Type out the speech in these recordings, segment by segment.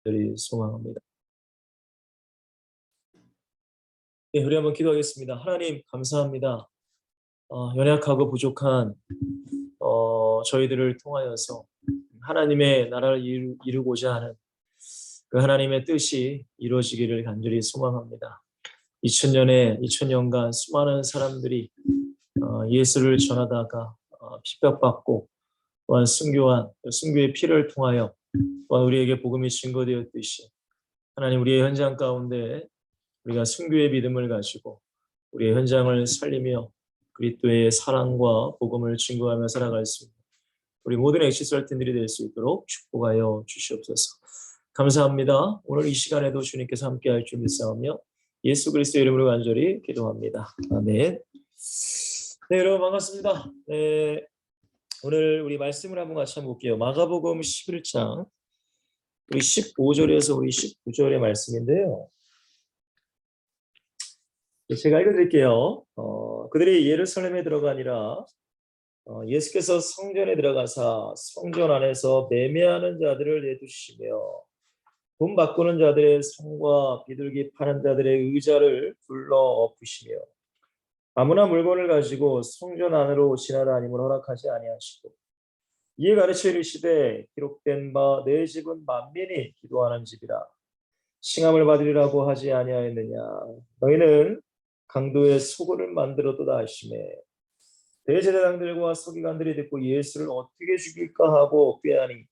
간절히 소망합니다. 네, 우리 한번 기도하겠습니다. 하나님 감사합니다. 연약하고 부족한 저희들을 통하여서 하나님의 나라를 이루고자 하는 그 하나님의 뜻이 이루어지기를 간절히 소망합니다. 2000년간 수많은 사람들이 예수를 전하다가 핍박받고 또한 순교의 피를 통하여 또한 우리에게 복음이 증거되었듯이 하나님 우리의 현장 가운데 우리가 순교의 믿음을 가지고 우리의 현장을 살리며 그리스도의 사랑과 복음을 증거하며 살아갈 수 있는 우리 모든 엑시스얼틴들이 될 수 있도록 축복하여 주시옵소서. 감사합니다. 오늘 이 시간에도 주님께서 함께할 줄 믿사오며 예수 그리스도의 이름으로 간절히 기도합니다. 아멘. 네, 여러분 반갑습니다. 네, 오늘 우리 말씀을 한번 같이 한번 볼게요. 마가복음 11장 우리 15절에서 우리 19절의 말씀인데요. 제가 읽어드릴게요. 그들이 예루살렘에 들어가니라 예수께서 성전에 들어가사 성전 안에서 매매하는 자들을 내두시며 돈 바꾸는 자들의 손과 비둘기 파는 자들의 의자를 불러 엎으시며 아무나 물건을 가지고 성전 안으로 지나다님을 허락하지 아니하시고 이에 가르쳐 이르시되 기록된 바 내 집은 만민이 기도하는 집이라 칭함을 받으리라고 하지 아니하였느냐. 너희는 강도의 소굴을 만들었도다 하시매 대제사장들과 서기관들이 듣고 예수를 어떻게 죽일까 하고 꾀하니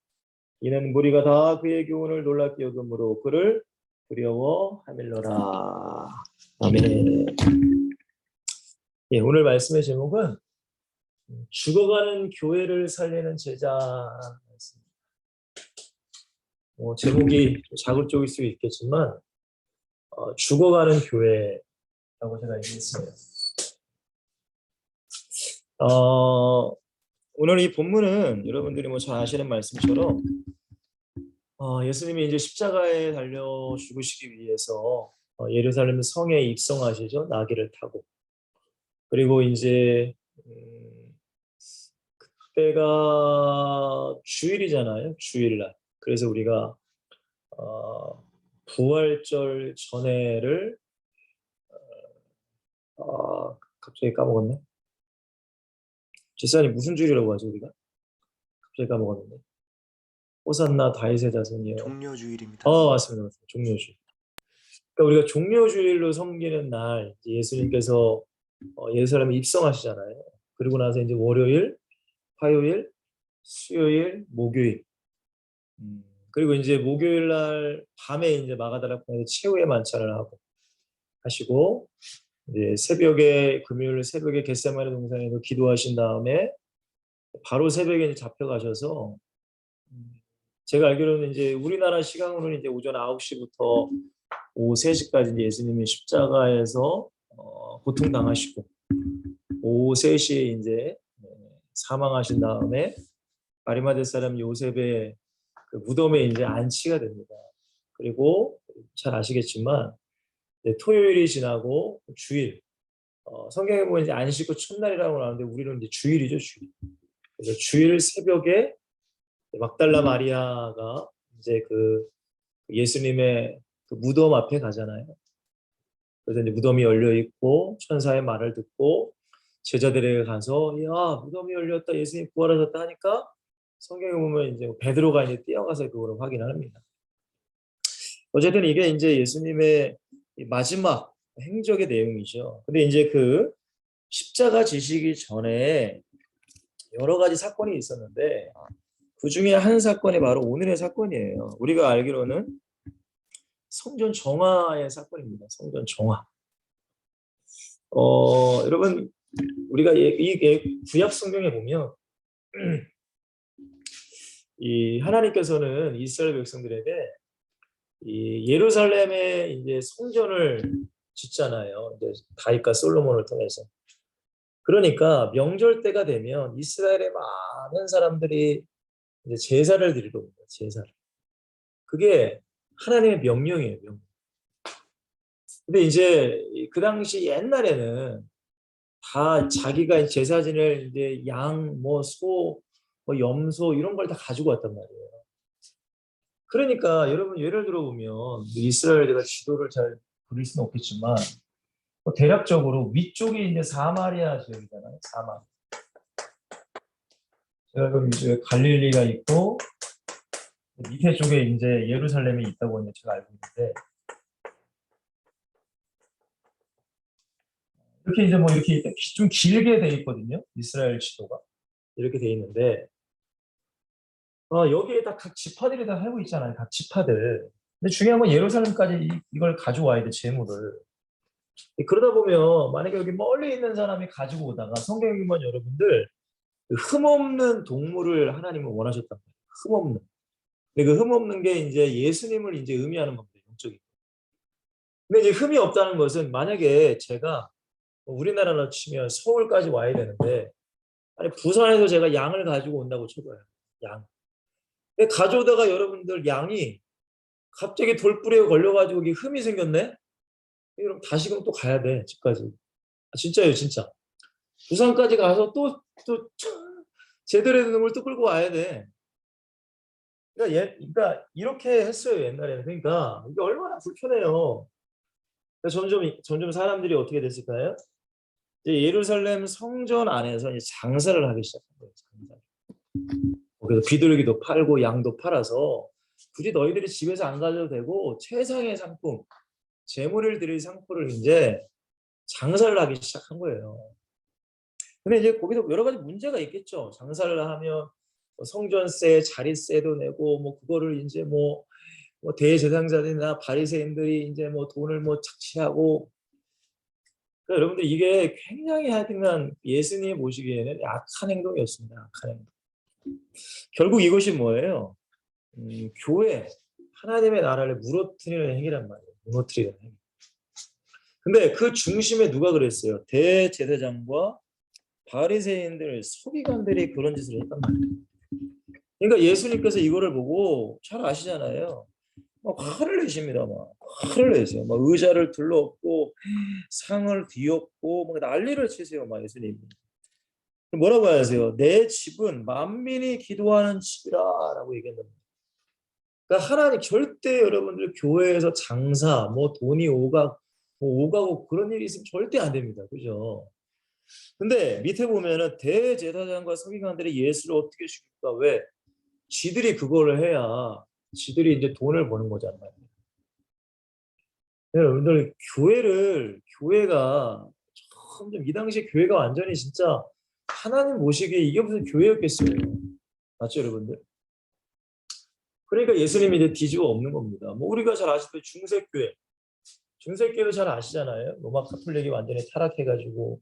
이는 무리가 다 그의 교훈을 놀랍게 여김으로 그를 두려워하밀러라. 아멘. 예, 오늘 말씀의 제목은 죽어가는 교회를 살리는 제자였습니다. 제목이 좀 자극적일 수 있겠지만 죽어가는 교회라고 제가 얘기했어요. 오늘 이 본문은 여러분들이 잘 아시는 말씀처럼 예수님이 이제 십자가에 달려 죽으시기 위해서 예루살렘 성에 입성하시죠. 나귀를 타고. 그리고 이제 그때가 주일이잖아요. 주일날. 그래서 우리가 부활절 전에를 갑자기 까먹었네. 제사님 무슨 주일이라고 하죠 우리가? 갑자기 까먹었는데. 호산나 다윗의 자손이요. 종려주일입니다. 맞습니다. 종려주일. 그러니까 우리가 종려주일로 섬기는 날 예수님께서 예루살렘에 입성하시잖아요. 그리고 나서 이제 월요일, 화요일, 수요일, 목요일. 그리고 이제 목요일 날 밤에 이제 마가다라 공원에 최후의 만찬을 하시고 이제 금요일 새벽에 겟세마네 동산에서 기도하신 다음에 바로 새벽에 이제 잡혀가셔서 제가 알기로는 이제 우리나라 시간으로는 이제 오전 9시부터 오후 3시까지 예수님이 십자가에서 고통당하시고 오후 3시에 이제 사망하신 다음에 아리마대 사람 요셉의 그 무덤에 이제 안치가 됩니다. 그리고 잘 아시겠지만 토요일이 지나고 주일 성경에 보면 이제 안식 후 첫날이라고 나오는데 우리는 이제 주일이죠, 주일. 그래서 주일 새벽에 막달라 마리아가 이제 그 예수님의 그 무덤 앞에 가잖아요. 그래서 이제 무덤이 열려 있고 천사의 말을 듣고 제자들에게 가서 야 무덤이 열렸다 예수님 부활하셨다 하니까 성경에 보면 이제 베드로가 이제 뛰어가서 그거를 확인합니다. 어쨌든 이게 이제 예수님의 마지막 행적의 내용이죠. 근데 이제 그 십자가 지시기 전에 여러 가지 사건이 있었는데 그 중에 한 사건이 바로 오늘의 사건이에요. 우리가 알기로는 성전 정화의 사건입니다. 성전 정화. 여러분 우리가 이 구약 성경에 보면 이 하나님께서는 이스라엘 백성들에게 이 예루살렘에 이제 성전을 짓잖아요. 이제 다윗과 솔로몬을 통해서. 그러니까 명절 때가 되면 이스라엘의 많은 사람들이 이제 제사를 드리러 옵니다. 제사를. 그게 하나님의 명령이에요. 명령. 근데 이제 그 당시 옛날에는 다 자기가 제사진을 이제 양, 소, 염소 이런 걸 다 가지고 왔단 말이에요. 그러니까 여러분 예를 들어 보면 이스라엘 제가 지도를 잘 그릴 수는 없겠지만 뭐 대략적으로 위쪽이 이제 사마리아 지역이잖아요. 사마. 제가 그럼 이제 갈릴리가 있고 밑에 쪽에 이제 예루살렘이 있다고 제가 알고 있는데 이렇게 이제 뭐 이렇게 좀 길게 돼 있거든요. 이스라엘 지도가 이렇게 돼 있는데 여기에 다 각 지파들이 다 살고 있잖아요. 각 지파들. 근데 중요한 건 예루살렘까지 이걸 가져와야 돼 재물을. 그러다 보면 만약에 여기 멀리 있는 사람이 가지고 오다가 성경에 보면 여러분들 그 흠없는 동물을 하나님은 원하셨단 말이에요. 흠없는. 근데 그 흠없는 게 이제 예수님을 이제 의미하는 겁니다. 영적인. 근데 이제 흠이 없다는 것은 만약에 제가 우리나라로 치면 서울까지 와야 되는데 아니 부산에서 제가 양을 가지고 온다고 쳐봐요. 양. 근데 가져오다가 여러분들 양이 갑자기 돌부리에 걸려가지고 이게 흠이 생겼네? 그럼 다시금 또 가야 돼 집까지. 진짜요 진짜. 부산까지 가서 또 제대로 된 놈을 또 끌고 와야 돼. 그러니까 이렇게 했어요 옛날에는. 그러니까 이게 얼마나 불편해요. 그러니까 점점 사람들이 어떻게 됐을까요? 이제 예루살렘 성전 안에서 이제 장사를 하기 시작한 거예요. 장사. 그래서 비둘기도 팔고 양도 팔아서 굳이 너희들이 집에서 안 가져도 되고 최상의 상품, 재물을 드릴 상품을 이제 장사를 하기 시작한 거예요. 근데 이제 거기도 여러 가지 문제가 있겠죠. 장사를 하면 뭐 성전세, 자리세도 내고 뭐 그거를 이제 뭐 대제사장들이나 바리새인들이 이제 뭐 돈을 뭐 착취하고 그러니까 여러분들 이게 굉장히 하여튼간 예수님 보시기에는 악한 행동이었습니다. 악한 행동. 결국 이것이 뭐예요? 교회, 하나님의 나라를 무너뜨리는 행위란 말이에요. 무너뜨리는 행위. 근데 그 중심에 누가 그랬어요? 대제사장과 바리새인들, 서기관들이 그런 짓을 했단 말이에요. 그러니까 예수님께서 이거를 보고 잘 아시잖아요. 막 화를 내십니다. 막 화를 내세요. 막 의자를 둘러엎고 상을 뒤엎고 막 난리를 치세요. 막 예수님이. 뭐라고 하세요? 내 집은 만민이 기도하는 집이라라고 얘기한다. 그러니까 하나님 절대 여러분들 교회에서 장사 뭐 돈이 오가고 그런 일이 있으면 절대 안 됩니다. 그죠? 근데 밑에 보면은 대제사장과 서기관들이 예수를 어떻게 죽일까? 왜? 지들이 그거를 해야 지들이 이제 돈을 버는 거잖아요. 여러분들 교회가 점점 이 당시에 교회가 완전히 진짜 하나님 모시기에 이게 무슨 교회였겠어요. 맞죠, 여러분들? 그러니까 예수님이 이제 뒤집어 엎는 겁니다. 뭐 우리가 잘 아시던 중세교회도 잘 아시잖아요. 로마 카톨릭이 완전히 타락해가지고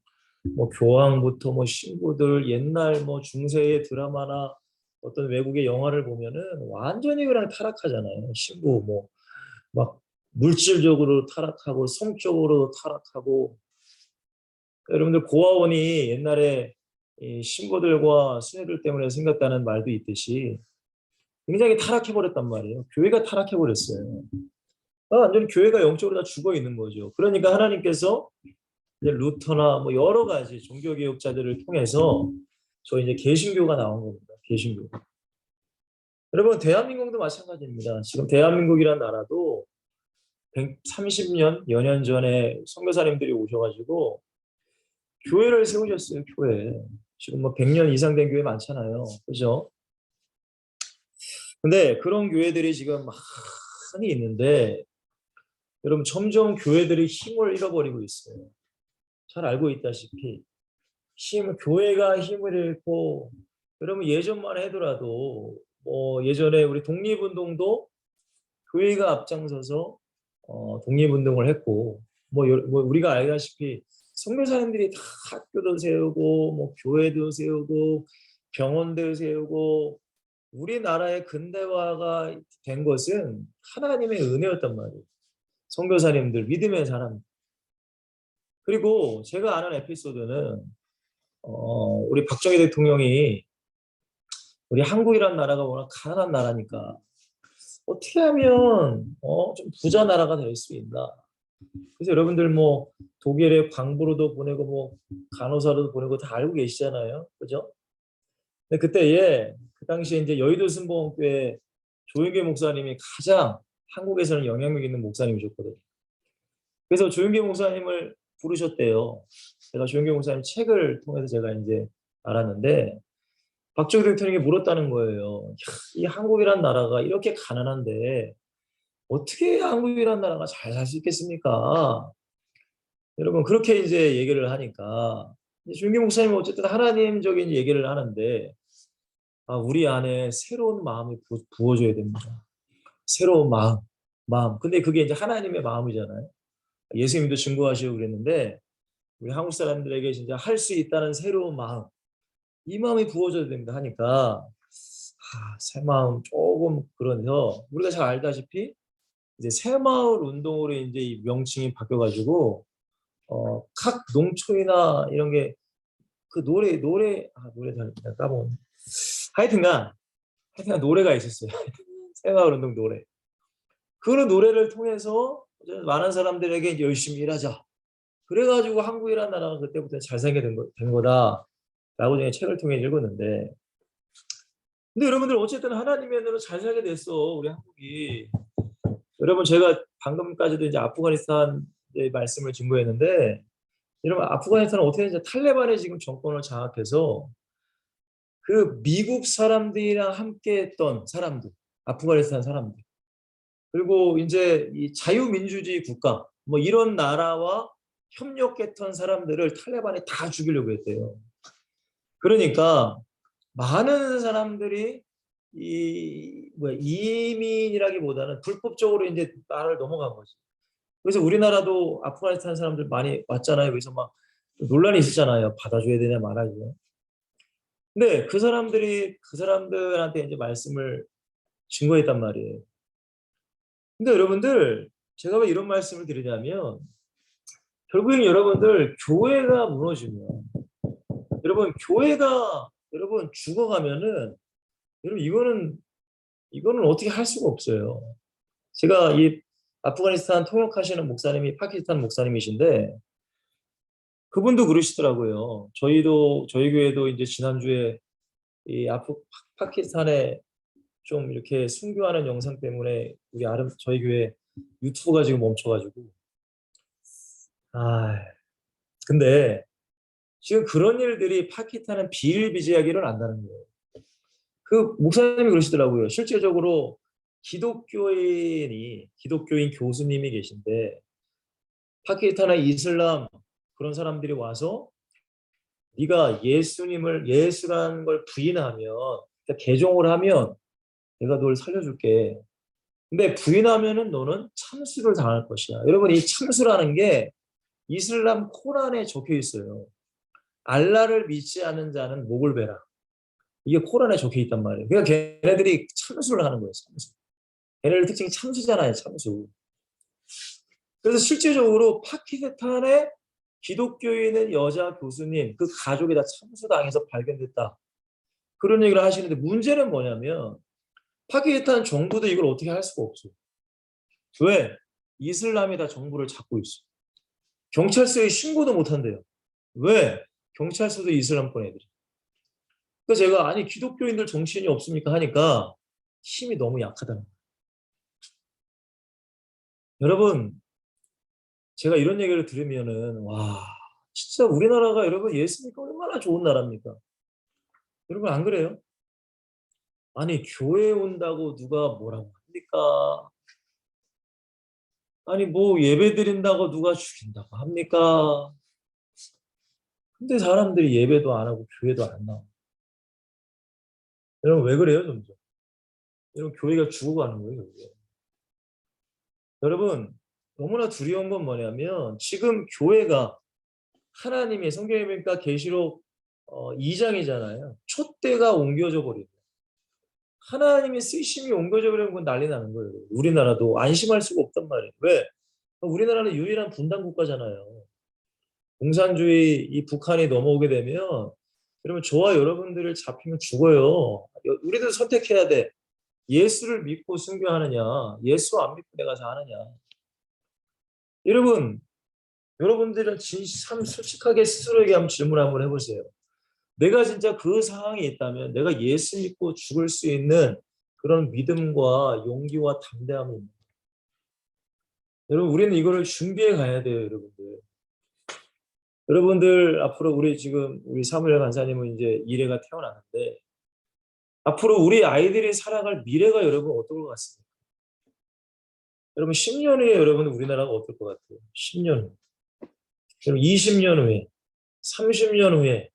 뭐 교황부터 뭐 신부들 옛날 뭐 중세의 드라마나 어떤 외국의 영화를 보면은 완전히 그냥 타락하잖아요. 신부 뭐 막 물질적으로 타락하고 성적으로 타락하고 여러분들 고아원이 옛날에 이 신부들과 수녀들 때문에 생겼다는 말도 있듯이 굉장히 타락해버렸단 말이에요. 교회가 타락해버렸어요. 완전히 교회가 영적으로 다 죽어 있는 거죠. 그러니까 하나님께서 이제 루터나 뭐 여러 가지 종교개혁자들을 통해서 저희 이제 개신교가 나온 겁니다. 개신교. 여러분 대한민국도 마찬가지입니다. 지금 대한민국이라는 나라도 130년 여년 전에 선교사님들이 오셔가지고 교회를 세우셨어요. 교회. 지금 뭐 100년 이상 된 교회 많잖아요. 그죠? 근데 그런 교회들이 지금 많이 있는데 여러분 점점 교회들이 힘을 잃어버리고 있어요. 잘 알고 있다시피 교회가 힘을 잃고 여러분 예전만 해더라도 뭐 예전에 우리 독립운동도 교회가 앞장서서 독립운동을 했고 뭐 우리가 알다시피 선교사님들이 다 학교도 세우고 뭐 교회도 세우고 병원도 세우고 우리나라의 근대화가 된 것은 하나님의 은혜였단 말이에요. 선교사님들 믿음의 사람. 그리고 제가 아는 에피소드는 우리 박정희 대통령이 우리 한국이란 나라가 워낙 가난한 나라니까 어떻게 하면 좀 부자 나라가 될 수 있나. 그래서 여러분들 뭐 독일에 광부로도 보내고 뭐 간호사로도 보내고 다 알고 계시잖아요. 그죠? 근데 그 당시에 이제 여의도 순복음교회 조윤계 목사님이 가장 한국에서는 영향력 있는 목사님이셨거든요. 그래서 조윤계 목사님을 부르셨대요. 제가 조윤계 목사님 책을 통해서 제가 이제 알았는데 박정희 대통령이 물었다는 거예요. 야, 이 한국이란 나라가 이렇게 가난한데 어떻게 한국이란 나라가 잘 살 수 있겠습니까? 여러분 그렇게 이제 얘기를 하니까 조윤계 목사님은 어쨌든 하나님적인 얘기를 하는데 우리 안에 새로운 마음이 부어줘야 됩니다. 새로운 마음. 근데 그게 이제 하나님의 마음이잖아요. 예수님도 증거하시고 그랬는데 우리 한국 사람들에게 진짜 할 수 있다는 새로운 마음, 이 마음이 부어져야 된다 하니까 새 마음 조금 그러면서 우리가 잘 알다시피 이제 새마을 운동으로 이제 이 명칭이 바뀌어가지고 각 농촌이나 이런 게 그 노래 잘 까먹었네. 하여튼간 노래가 있었어요. 새마을 운동 노래. 그런 노래를 통해서 많은 사람들에게 열심히 일하자. 그래가지고 한국이라는 나라가 그때부터 잘 살게 된 거다라고 제가 책을 통해 읽었는데, 근데 여러분들 어쨌든 하나님의 은혜로 잘 살게 됐어 우리 한국이. 여러분 제가 방금까지도 이제 아프가니스탄 말씀을 증거했는데, 여러분 아프가니스탄은 어떻게 이제 탈레반이 지금 정권을 장악해서 그 미국 사람들이랑 함께했던 사람들, 아프가니스탄 사람들, 그리고 이제 이 자유민주주의 국가 뭐 이런 나라와 협력했던 사람들을 탈레반이 다 죽이려고 했대요. 그러니까 많은 사람들이 이민이라기보다는 불법적으로 이제 나라를 넘어간 거지. 그래서 우리나라도 아프가니스탄 사람들 많이 왔잖아요. 그래서 막 논란이 있었잖아요. 받아줘야 되냐 말아야 되냐. 근데 그 사람들한테 이제 말씀을 증거했단 말이에요. 근데 여러분들 제가 왜 이런 말씀을 드리냐면 결국엔 여러분들 교회가 무너지면 여러분 죽어가면은 여러분 이거는 어떻게 할 수가 없어요. 제가 이 아프가니스탄 통역하시는 목사님이 파키스탄 목사님이신데 그분도 그러시더라고요. 저희 교회도 이제 지난주에 이 파키스탄에 좀 이렇게 순교하는 영상 때문에 저희 교회 유튜브가 지금 멈춰가지고 근데 지금 그런 일들이 파키스탄은 비일비재하게 일어난다는 거예요. 그 목사님이 그러시더라고요. 실제적으로 기독교인 교수님이 계신데 파키스탄의 이슬람 그런 사람들이 와서 네가 예수라는 걸 부인하면, 그러니까 개종을 하면 내가 널 살려줄게. 근데 부인하면은 너는 참수를 당할 것이야. 여러분 이 참수라는 게 이슬람 코란에 적혀 있어요. 알라를 믿지 않는 자는 목을 베라. 이게 코란에 적혀 있단 말이에요. 그러니까 걔네들이 참수를 하는 거예요. 참수. 걔네들 특징이 참수잖아요. 참수. 그래서 실제적으로 파키스탄의 기독교인은 여자 교수님 그 가족이 다 참수당해서 발견됐다. 그런 얘기를 하시는데 문제는 뭐냐면 파키스탄 정부도 이걸 어떻게 할 수가 없어요. 왜? 이슬람이 다 정부를 잡고 있어. 경찰서에 신고도 못 한대요. 왜? 경찰서도 이슬람권 애들이. 그래서 제가 아니 기독교인들 정신이 없습니까 하니까 힘이 너무 약하다는 거예요. 여러분 제가 이런 얘기를 들으면은 와 진짜 우리나라가 여러분 예수 믿고 얼마나 좋은 나라입니까? 여러분 안 그래요? 아니 교회 온다고 누가 뭐라고 합니까? 아니 뭐 예배 드린다고 누가 죽인다고 합니까? 근데 사람들이 예배도 안 하고 교회도 안 나와. 여러분 왜 그래요 점점? 여러분 교회가 죽어가는 거예요. 결국에. 여러분 너무나 두려운 건 뭐냐면 지금 교회가 하나님의 성경에 보니까 계시록 2장이잖아요. 촛대가 옮겨져 버리고 하나님의 쓰심이 옮겨져 버리면 그건 난리 나는 거예요. 우리나라도 안심할 수가 없단 말이에요. 왜? 우리나라는 유일한 분단 국가잖아요. 공산주의 이 북한이 넘어오게 되면 여러분 저와 여러분들을 잡히면 죽어요. 우리도 선택해야 돼. 예수를 믿고 순교하느냐, 예수 안 믿고 내가 사느냐. 여러분들은 참 솔직하게 스스로에게 한번 질문 한번 해보세요. 내가 진짜 그 상황이 있다면 내가 예수 믿고 죽을 수 있는 그런 믿음과 용기와 담대함이 있는 거예요. 여러분, 우리는 이거를 준비해 가야 돼요, 여러분들. 여러분들 앞으로 우리 사무엘 간사님은 이제 이래가 태어나는데 앞으로 우리 아이들이 살아갈 미래가 여러분 어떨 것 같습니까? 여러분 10년 후에 여러분 우리나라가 어떨 것 같아요? 10년 후. 여러분 20년 후에, 30년 후에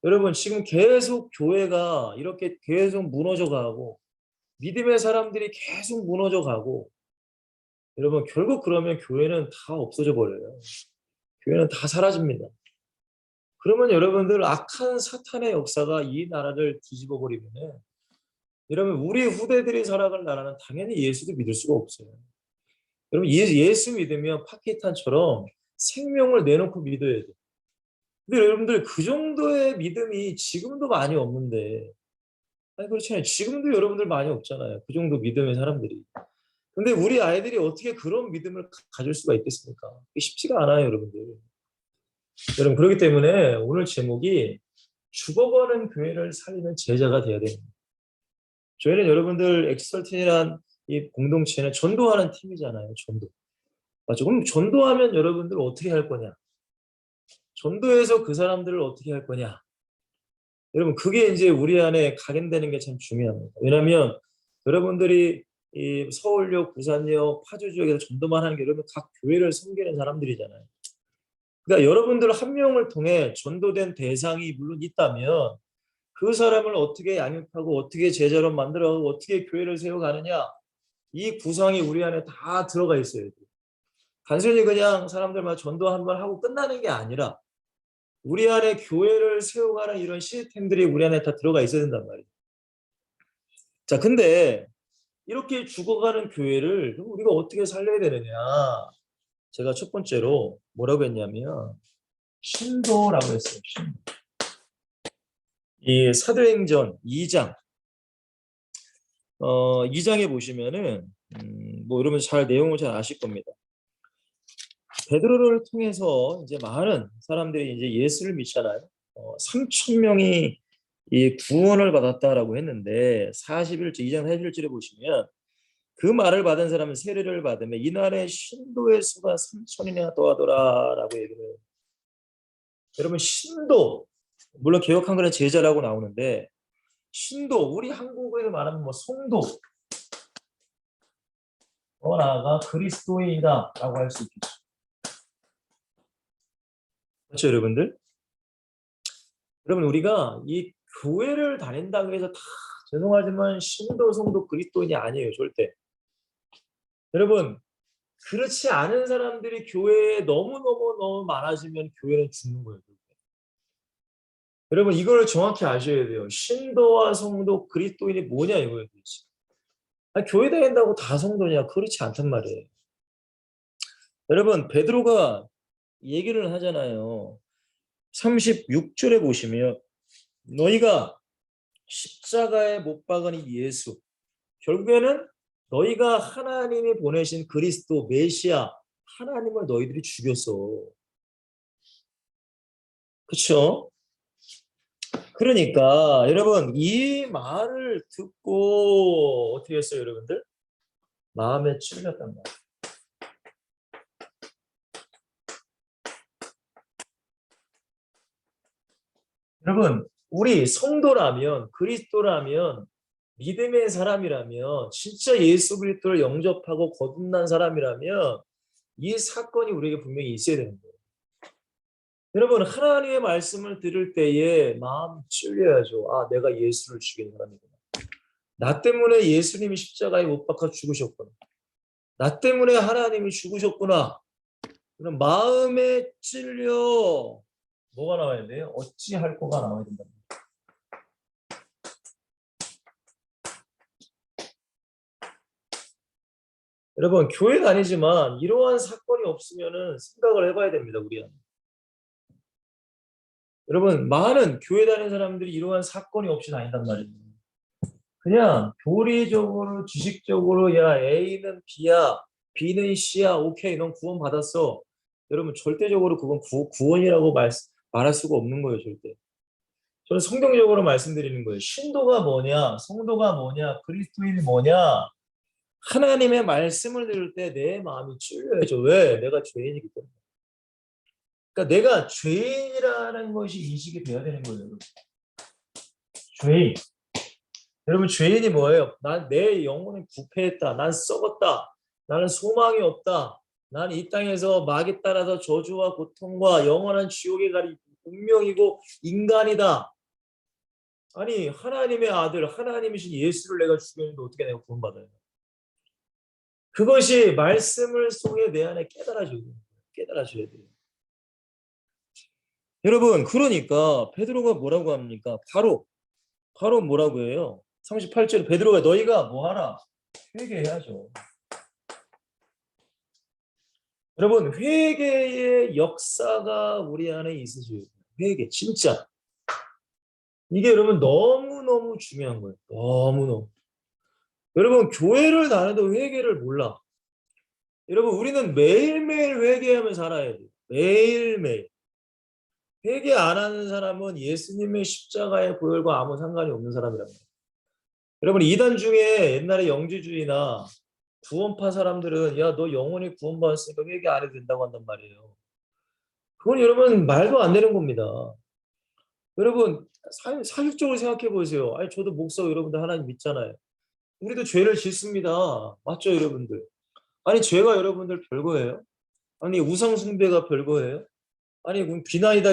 여러분 지금 계속 교회가 이렇게 계속 무너져 가고 믿음의 사람들이 계속 무너져 가고 여러분 결국 그러면 교회는 다 없어져 버려요. 교회는 다 사라집니다. 그러면 여러분들 악한 사탄의 역사가 이 나라를 뒤집어 버리면 여러분 우리 후대들이 살아갈 나라는 당연히 예수도 믿을 수가 없어요. 여러분 예수 믿으면 파키탄처럼 생명을 내놓고 믿어야 돼요. 근데 여러분들 그 정도의 믿음이 지금도 많이 없는데 아니 그렇잖아요. 지금도 여러분들 많이 없잖아요. 그 정도 믿음의 사람들이. 근데 우리 아이들이 어떻게 그런 믿음을 가질 수가 있겠습니까? 쉽지가 않아요, 여러분들. 여러분 그렇기 때문에 오늘 제목이 죽어가는 교회를 살리는 제자가 되어야 됩니다. 저희는 여러분들 엑스설틴이란 이 공동체는 전도하는 팀이잖아요. 전도. 맞죠? 그럼 전도하면 여러분들 어떻게 할 거냐? 전도해서 그 사람들을 어떻게 할 거냐? 여러분 그게 이제 우리 안에 각인되는 게 참 중요합니다. 왜냐하면 여러분들이 이 서울역, 부산역, 파주 지역에서 전도만 하는 게 여러분 각 교회를 섬기는 사람들이잖아요. 그러니까 여러분들 한 명을 통해 전도된 대상이 물론 있다면 그 사람을 어떻게 양육하고 어떻게 제자로 만들어가고 어떻게 교회를 세워가느냐 이 구상이 우리 안에 다 들어가 있어요. 단순히 그냥 사람들만 전도 한번 하고 끝나는 게 아니라 우리 안에 교회를 세워가는 이런 시스템들이 우리 안에 다 들어가 있어야 된단 말이에요. 자, 근데 이렇게 죽어가는 교회를 우리가 어떻게 살려야 되느냐? 제가 첫 번째로 뭐라고 했냐면 신도라고 했어요. 신도. 이 사도행전 2장 2장에 보시면은 뭐 여러분 잘 내용을 잘 아실 겁니다. 베드로를 통해서 이제 많은 사람들이 이제 예수를 믿잖아요. 3천 명이 이 구원을 받았다라고 했는데 41절 2장 41절에 보시면 그 말을 받은 사람은 세례를 받으며 이날에 신도의 수가 3천이나 더하더라라고 얘기를 해요. 여러분 신도 물론 개역 한글은 제자라고 나오는데 신도 우리 한국어에 말하면 뭐 성도 더 나아가 그리스도인이다라고 할 수 있겠죠. 그렇죠, 여러분들? 여러분 우리가 이 교회를 다닌다고 해서 다 죄송하지만 신도, 성도, 그리스도인이 아니에요, 절대. 여러분 그렇지 않은 사람들이 교회에 너무 많아지면 교회는 죽는 거예요. 여러분 이걸 정확히 아셔야 돼요. 신도와 성도, 그리스도인이 뭐냐 이거예요. 교회 다닌다고 다 성도냐? 그렇지 않단 말이에요. 여러분 베드로가 얘기를 하잖아요. 36절에 보시면 너희가 십자가에 못 박은 이 예수 결국에는 너희가 하나님이 보내신 그리스도 메시아 하나님을 너희들이 죽였어. 그렇죠? 그러니까 여러분 이 말을 듣고 어떻게 했어요, 여러분들? 마음에 찔렸단 말이에요. 여러분 우리 성도라면 그리스도라면 믿음의 사람이라면 진짜 예수 그리스도를 영접하고 거듭난 사람이라면 이 사건이 우리에게 분명히 있어야 되는 거예요. 여러분 하나님의 말씀을 들을 때에 마음 찔려야죠. 아 내가 예수를 죽인 사람이구나. 나 때문에 예수님이 십자가에 못 박혀 죽으셨구나. 나 때문에 하나님이 죽으셨구나. 그럼 마음에 찔려 뭐가 나와야 돼요? 어찌할 거가 나와야 된다. 여러분 교회 다니지만 이러한 사건이 없으면은 생각을 해봐야 됩니다. 우리 안에. 여러분 많은 교회 다니는 사람들이 이러한 사건이 없이 다닌단 말이에요. 그냥 교리적으로 지식적으로 야 A는 B야 B는 C야 오케이 넌 구원 받았어. 여러분 절대적으로 그건 구원이라고 말할 수가 없는 거예요. 절대. 저는 성경적으로 말씀드리는 거예요. 신도가 뭐냐, 성도가 뭐냐, 그리스도인이 뭐냐. 하나님의 말씀을 들을 때 내 마음이 찔려야죠. 왜? 내가 죄인이기 때문에. 그러니까 내가 죄인이라는 것이 인식이 돼야 되는 거예요. 죄인. 여러분 죄인이 뭐예요? 난 내 영혼은 부패했다. 난 썩었다. 나는 소망이 없다. 난 이 땅에서 마귀 따라서 저주와 고통과 영원한 지옥에 갈 운명이고 인간이다. 아니 하나님의 아들 하나님이신 예수를 내가 죽였는데 어떻게 내가 구원받아요? 그것이 말씀을 통해 내 안에 깨달아져야 돼요. 깨달아져야 돼요. 여러분 그러니까 베드로가 뭐라고 합니까? 바로 뭐라고 해요? 38절 베드로가 너희가 뭐하라? 회개해야죠. 여러분 회개의 역사가 우리 안에 있으셔야 돼요. 회개 진짜. 이게 여러분 너무너무 중요한 거예요. 너무너무. 여러분 교회를 다녀도 회개를 몰라. 여러분 우리는 매일매일 회개하며 살아야 돼요. 매일매일. 회개 안 하는 사람은 예수님의 십자가의 보혈과 아무 상관이 없는 사람이란 말이에요. 여러분 이단 중에 옛날에 영지주의나 구원파 사람들은 야 너 영혼이 구원받았으니까 회개 안 해도 된다고 한단 말이에요. 그건 여러분 말도 안 되는 겁니다. 여러분 사실적으로 생각해 보세요. 아니 저도 목사 여러분들 하나님 믿잖아요. 우리도 죄를 짓습니다. 맞죠 여러분들? 아니 죄가 여러분들 별거예요? 아니 우상 숭배가 별거예요? 아니 그럼 비나이다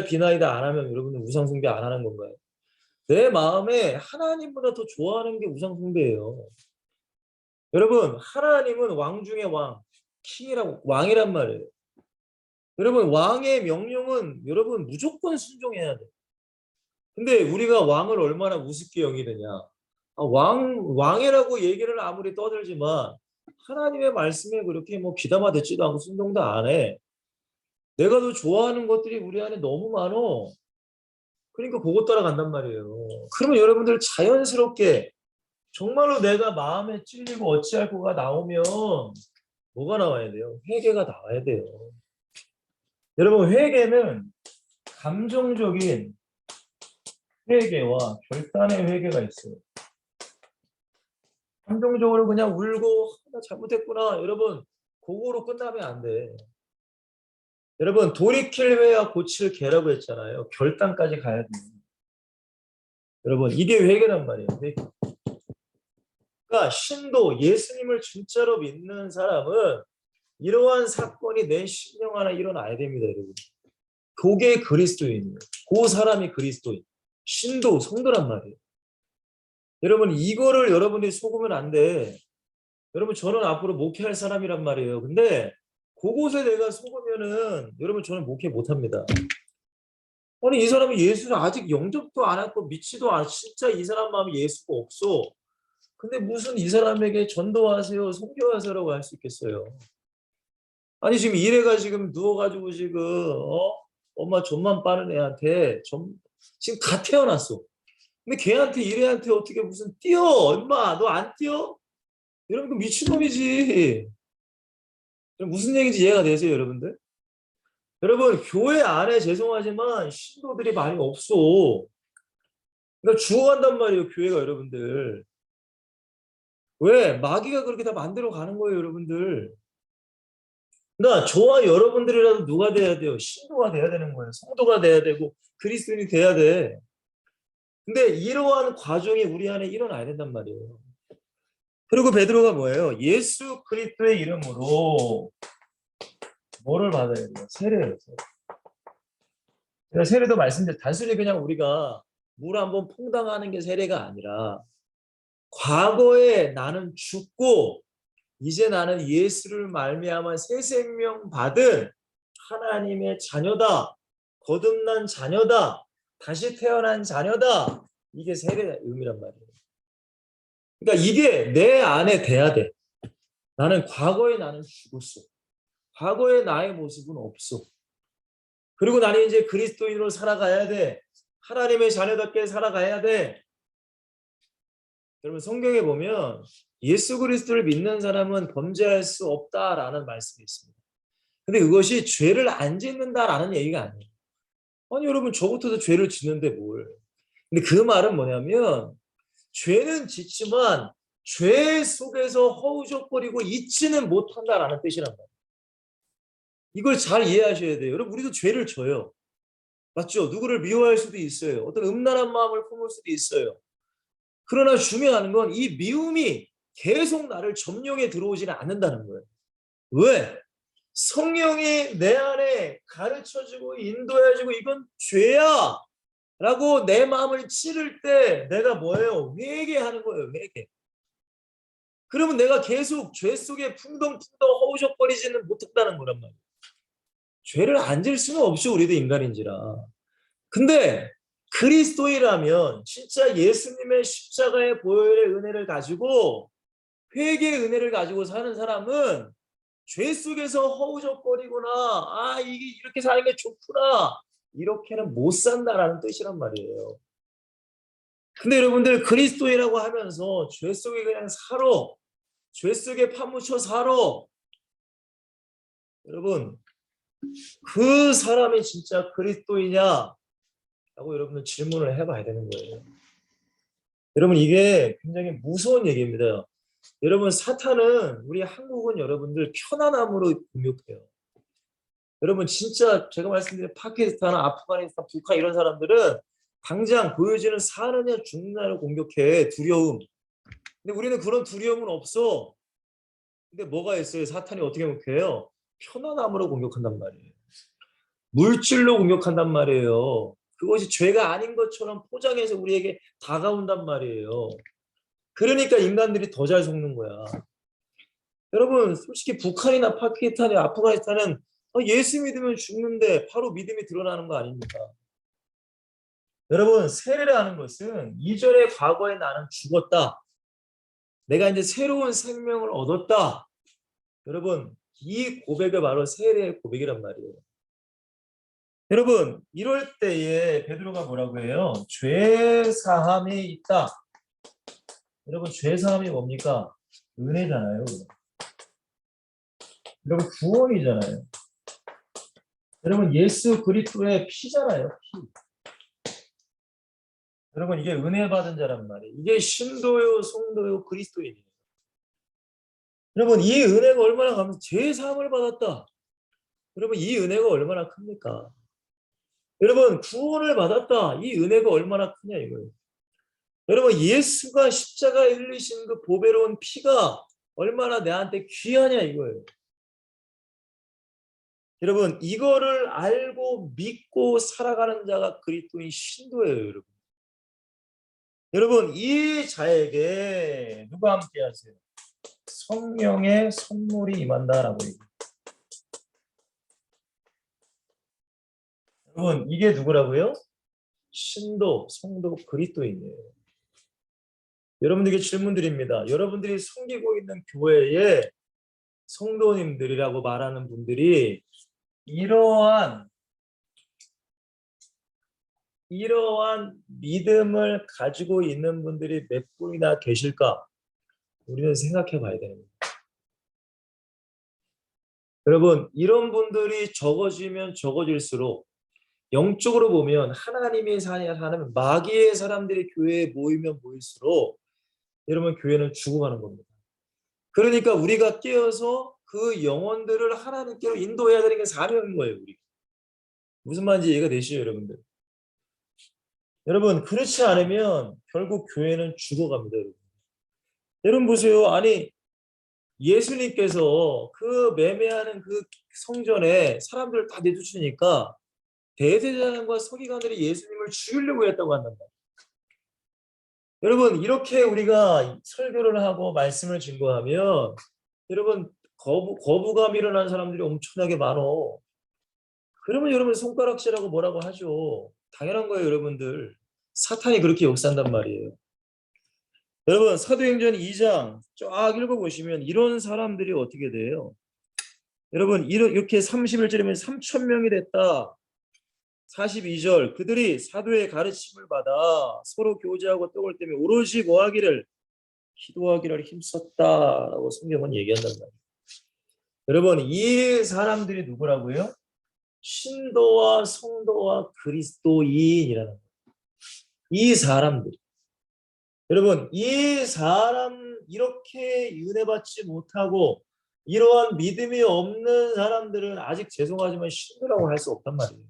안 하면 여러분들 우상 숭배 안 하는 건가요? 내 마음에 하나님보다 더 좋아하는 게 우상 숭배예요. 여러분 하나님은 왕 중의 왕, 킹이라고 왕이란 말이에요. 여러분 왕의 명령은 여러분 무조건 순종해야 돼. 근데 우리가 왕을 얼마나 우습게 여기느냐. 왕이라고 얘기를 아무리 떠들지만 하나님의 말씀에 그렇게 뭐 귀담아 듣지도 않고 순종도 안 해. 내가 더 좋아하는 것들이 우리 안에 너무 많어. 그러니까 그것 따라간단 말이에요. 그러면 여러분들 자연스럽게 정말로 내가 마음에 찔리고 어찌할 거가 나오면 뭐가 나와야 돼요? 회개가 나와야 돼요. 여러분 회개는 감정적인 회개와 결단의 회개가 있어요. 감정적으로 그냥 울고 나 잘못했구나. 여러분 그거로 끝나면 안 돼. 여러분 돌이킬 회와 고칠 개라고 했잖아요. 결단까지 가야 돼요. 여러분 이게 회개란 말이에요. 회개. 그러니까 신도 예수님을 진짜로 믿는 사람은 이러한 사건이 내 심령 안에 일어나야 됩니다. 여러분. 그게 그리스도인이에요. 그 사람이 그리스도인. 신도 성도란 말이에요. 여러분 이거를 여러분이 속으면 안 돼. 여러분 저는 앞으로 목회할 사람이란 말이에요. 근데 그곳에 내가 속으면은 여러분 저는 목회 못합니다. 아니 이 사람이 예수를 아직 영접도 안 했고 믿지도 않아. 진짜 이 사람 마음에 예수가 없어. 근데 무슨 이 사람에게 전도하세요, 선교하세요라고 할 수 있겠어요? 아니 지금 이래가 지금 누워가지고 지금 엄마 존만 빠른 애한테 지금 갓 태어났어. 근데 걔한테 이래한테 어떻게 무슨 뛰어? 엄마 너 안 뛰어? 여러분 그 미친놈이지. 무슨 얘기인지 이해가 되세요 여러분들? 여러분 교회 안에 죄송하지만 신도들이 많이 없어. 그러니까 죽어간단 말이에요 교회가 여러분들. 왜? 마귀가 그렇게 다 만들어 가는 거예요 여러분들. 그러니까 저와 여러분들이라도 누가 돼야 돼요? 신도가 돼야 되는 거예요. 성도가 돼야 되고 그리스도인이 돼야 돼. 근데 이러한 과정이 우리 안에 일어나야 된단 말이에요. 그리고 베드로가 뭐예요? 예수 그리스도의 이름으로 뭐를 받아야 돼요? 세례예요. 제가 세례도 말씀드렸 단순히 그냥 우리가 물 한번 퐁당하는 게 세례가 아니라 과거에 나는 죽고 이제 나는 예수를 말미암아 새 생명 받은 하나님의 자녀다. 거듭난 자녀다. 다시 태어난 자녀다. 이게 세례의 의미란 말이에요. 그러니까 이게 내 안에 돼야 돼. 나는 과거에 나는 죽었어. 과거의 나의 모습은 없어. 그리고 나는 이제 그리스도인으로 살아가야 돼. 하나님의 자녀답게 살아가야 돼. 여러분 성경에 보면 예수 그리스도를 믿는 사람은 범죄할 수 없다라는 말씀이 있습니다. 근데 그것이 죄를 안 짓는다라는 얘기가 아니에요. 아니 여러분 저부터도 죄를 짓는데 뭘. 근데 그 말은 뭐냐면 죄는 짓지만 죄 속에서 허우적거리고 잊지는 못한다라는 뜻이란 말이에요. 이걸 잘 이해하셔야 돼요. 여러분, 우리도 죄를 져요. 맞죠? 누구를 미워할 수도 있어요. 어떤 음란한 마음을 품을 수도 있어요. 그러나 중요한 건 이 미움이 계속 나를 점령해 들어오지는 않는다는 거예요. 왜? 성령이 내 안에 가르쳐주고 인도해주고 이건 죄야 라고 내 마음을 찌를 때 내가 뭐예요? 회개하는 거예요. 회개. 그러면 내가 계속 죄 속에 풍덩풍덩 허우적거리지는 못했다는 거란 말이에요. 죄를 안 질 수는 없죠. 우리도 인간인지라. 근데 그리스도인이라면 진짜 예수님의 십자가의 보혈의 은혜를 가지고 회개의 은혜를 가지고 사는 사람은 죄 속에서 허우적거리거나 이게 이렇게 사는 게 좋구나 이렇게는 못 산다라는 뜻이란 말이에요. 근데 여러분들 그리스도인이라고 하면서 죄 속에 그냥 살아, 죄 속에 파묻혀 살아. 여러분, 그 사람이 진짜 그리스도이냐 라고 여러분들 질문을 해봐야 되는 거예요. 여러분, 이게 굉장히 무서운 얘기입니다. 여러분, 사탄은 우리 한국은 여러분들 편안함으로 공격해요. 여러분, 진짜 제가 말씀드린 파키스탄, 아프가니스탄, 북한 이런 사람들은 당장 보여지는 사느냐 죽느냐를 공격해. 두려움. 근데 우리는 그런 두려움은 없어. 근데 뭐가 있어요? 사탄이 어떻게 공격해요? 편안함으로 공격한단 말이에요. 물질로 공격한단 말이에요. 그것이 죄가 아닌 것처럼 포장해서 우리에게 다가온단 말이에요. 그러니까 인간들이 더 잘 속는 거야. 여러분, 솔직히 북한이나 파키스탄이나 아프가니스탄은 예수 믿으면 죽는데 바로 믿음이 드러나는 거 아닙니까? 여러분, 세례라는 것은 이전의 과거에 나는 죽었다. 내가 이제 새로운 생명을 얻었다. 여러분, 이 고백이 바로 세례의 고백이란 말이에요. 여러분, 이럴 때에 베드로가 뭐라고 해요? 죄 사함이 있다. 여러분, 죄 사함이 뭡니까? 은혜잖아요. 여러분, 구원이잖아요. 여러분, 예수 그리스도의 피잖아요. 피. 여러분, 이게 은혜 받은 자란 말이에요. 이게 신도요, 성도요, 그리스도인이에요. 여러분, 이 은혜가 얼마나 가면 죄 사함을 받았다. 여러분, 이 은혜가 얼마나 큽니까? 여러분, 구원을 받았다. 이 은혜가 얼마나 크냐 이거예요. 여러분, 예수가 십자가에 흘리신 그 보배로운 피가 얼마나 내한테 귀하냐 이거예요. 여러분, 이거를 알고 믿고 살아가는 자가 그리스도인 신도예요, 여러분. 여러분, 이 자에게 누가 함께 하세요? 성령의 선물이 임한다라고 얘기해요. 여러분, 이게 누구라고요? 신도, 성도, 그리스도인이에요. 여러분들에게 질문 드립니다. 여러분들이 섬기고 있는 교회에 성도님들이라고 말하는 분들이 이러한 믿음을 가지고 있는 분들이 몇 분이나 계실까? 우리는 생각해 봐야 됩니다. 여러분, 이런 분들이 적어지면 적어질수록 영적으로 보면 하나님의 사는 마귀의 사람들이 교회에 모이면 모일수록 여러분 교회는 죽어가는 겁니다. 그러니까 우리가 깨어서 그 영혼들을 하나님께로 인도해야 되는 게 사명인 거예요. 우리. 무슨 말인지 이해가 되시죠, 여러분들? 여러분, 그렇지 않으면 결국 교회는 죽어갑니다. 여러분. 여러분 보세요. 아니, 예수님께서 그 매매하는 그 성전에 사람들을 다 내쫓으니까 대제사장과 서기관들이 예수님을 죽이려고 했다고 한단 말이에요. 여러분, 이렇게 우리가 설교를 하고 말씀을 증거하면 여러분 거부감이 일어난 사람들이 엄청나게 많어. 그러면 여러분 손가락질하고 뭐라고 하죠. 당연한 거예요, 여러분들. 사탄이 그렇게 역사한단 말이에요. 여러분, 사도행전 2장 쫙 읽어보시면 이런 사람들이 어떻게 돼요? 여러분, 이렇게 31절이면 3,000명이 됐다. 42절, 그들이 사도의 가르침을 받아 서로 교제하고 떡을 떼며 오로지 뭐하기를? 기도하기를 힘썼다라고 성경은 얘기한단 말이에요. 여러분, 이 사람들이 누구라고요? 신도와 성도와 그리스도인이라는 거예요. 이 사람들, 여러분, 이 사람 이렇게 은혜받지 못하고 이러한 믿음이 없는 사람들은 아직 죄송하지만 신도라고 할 수 없단 말이에요.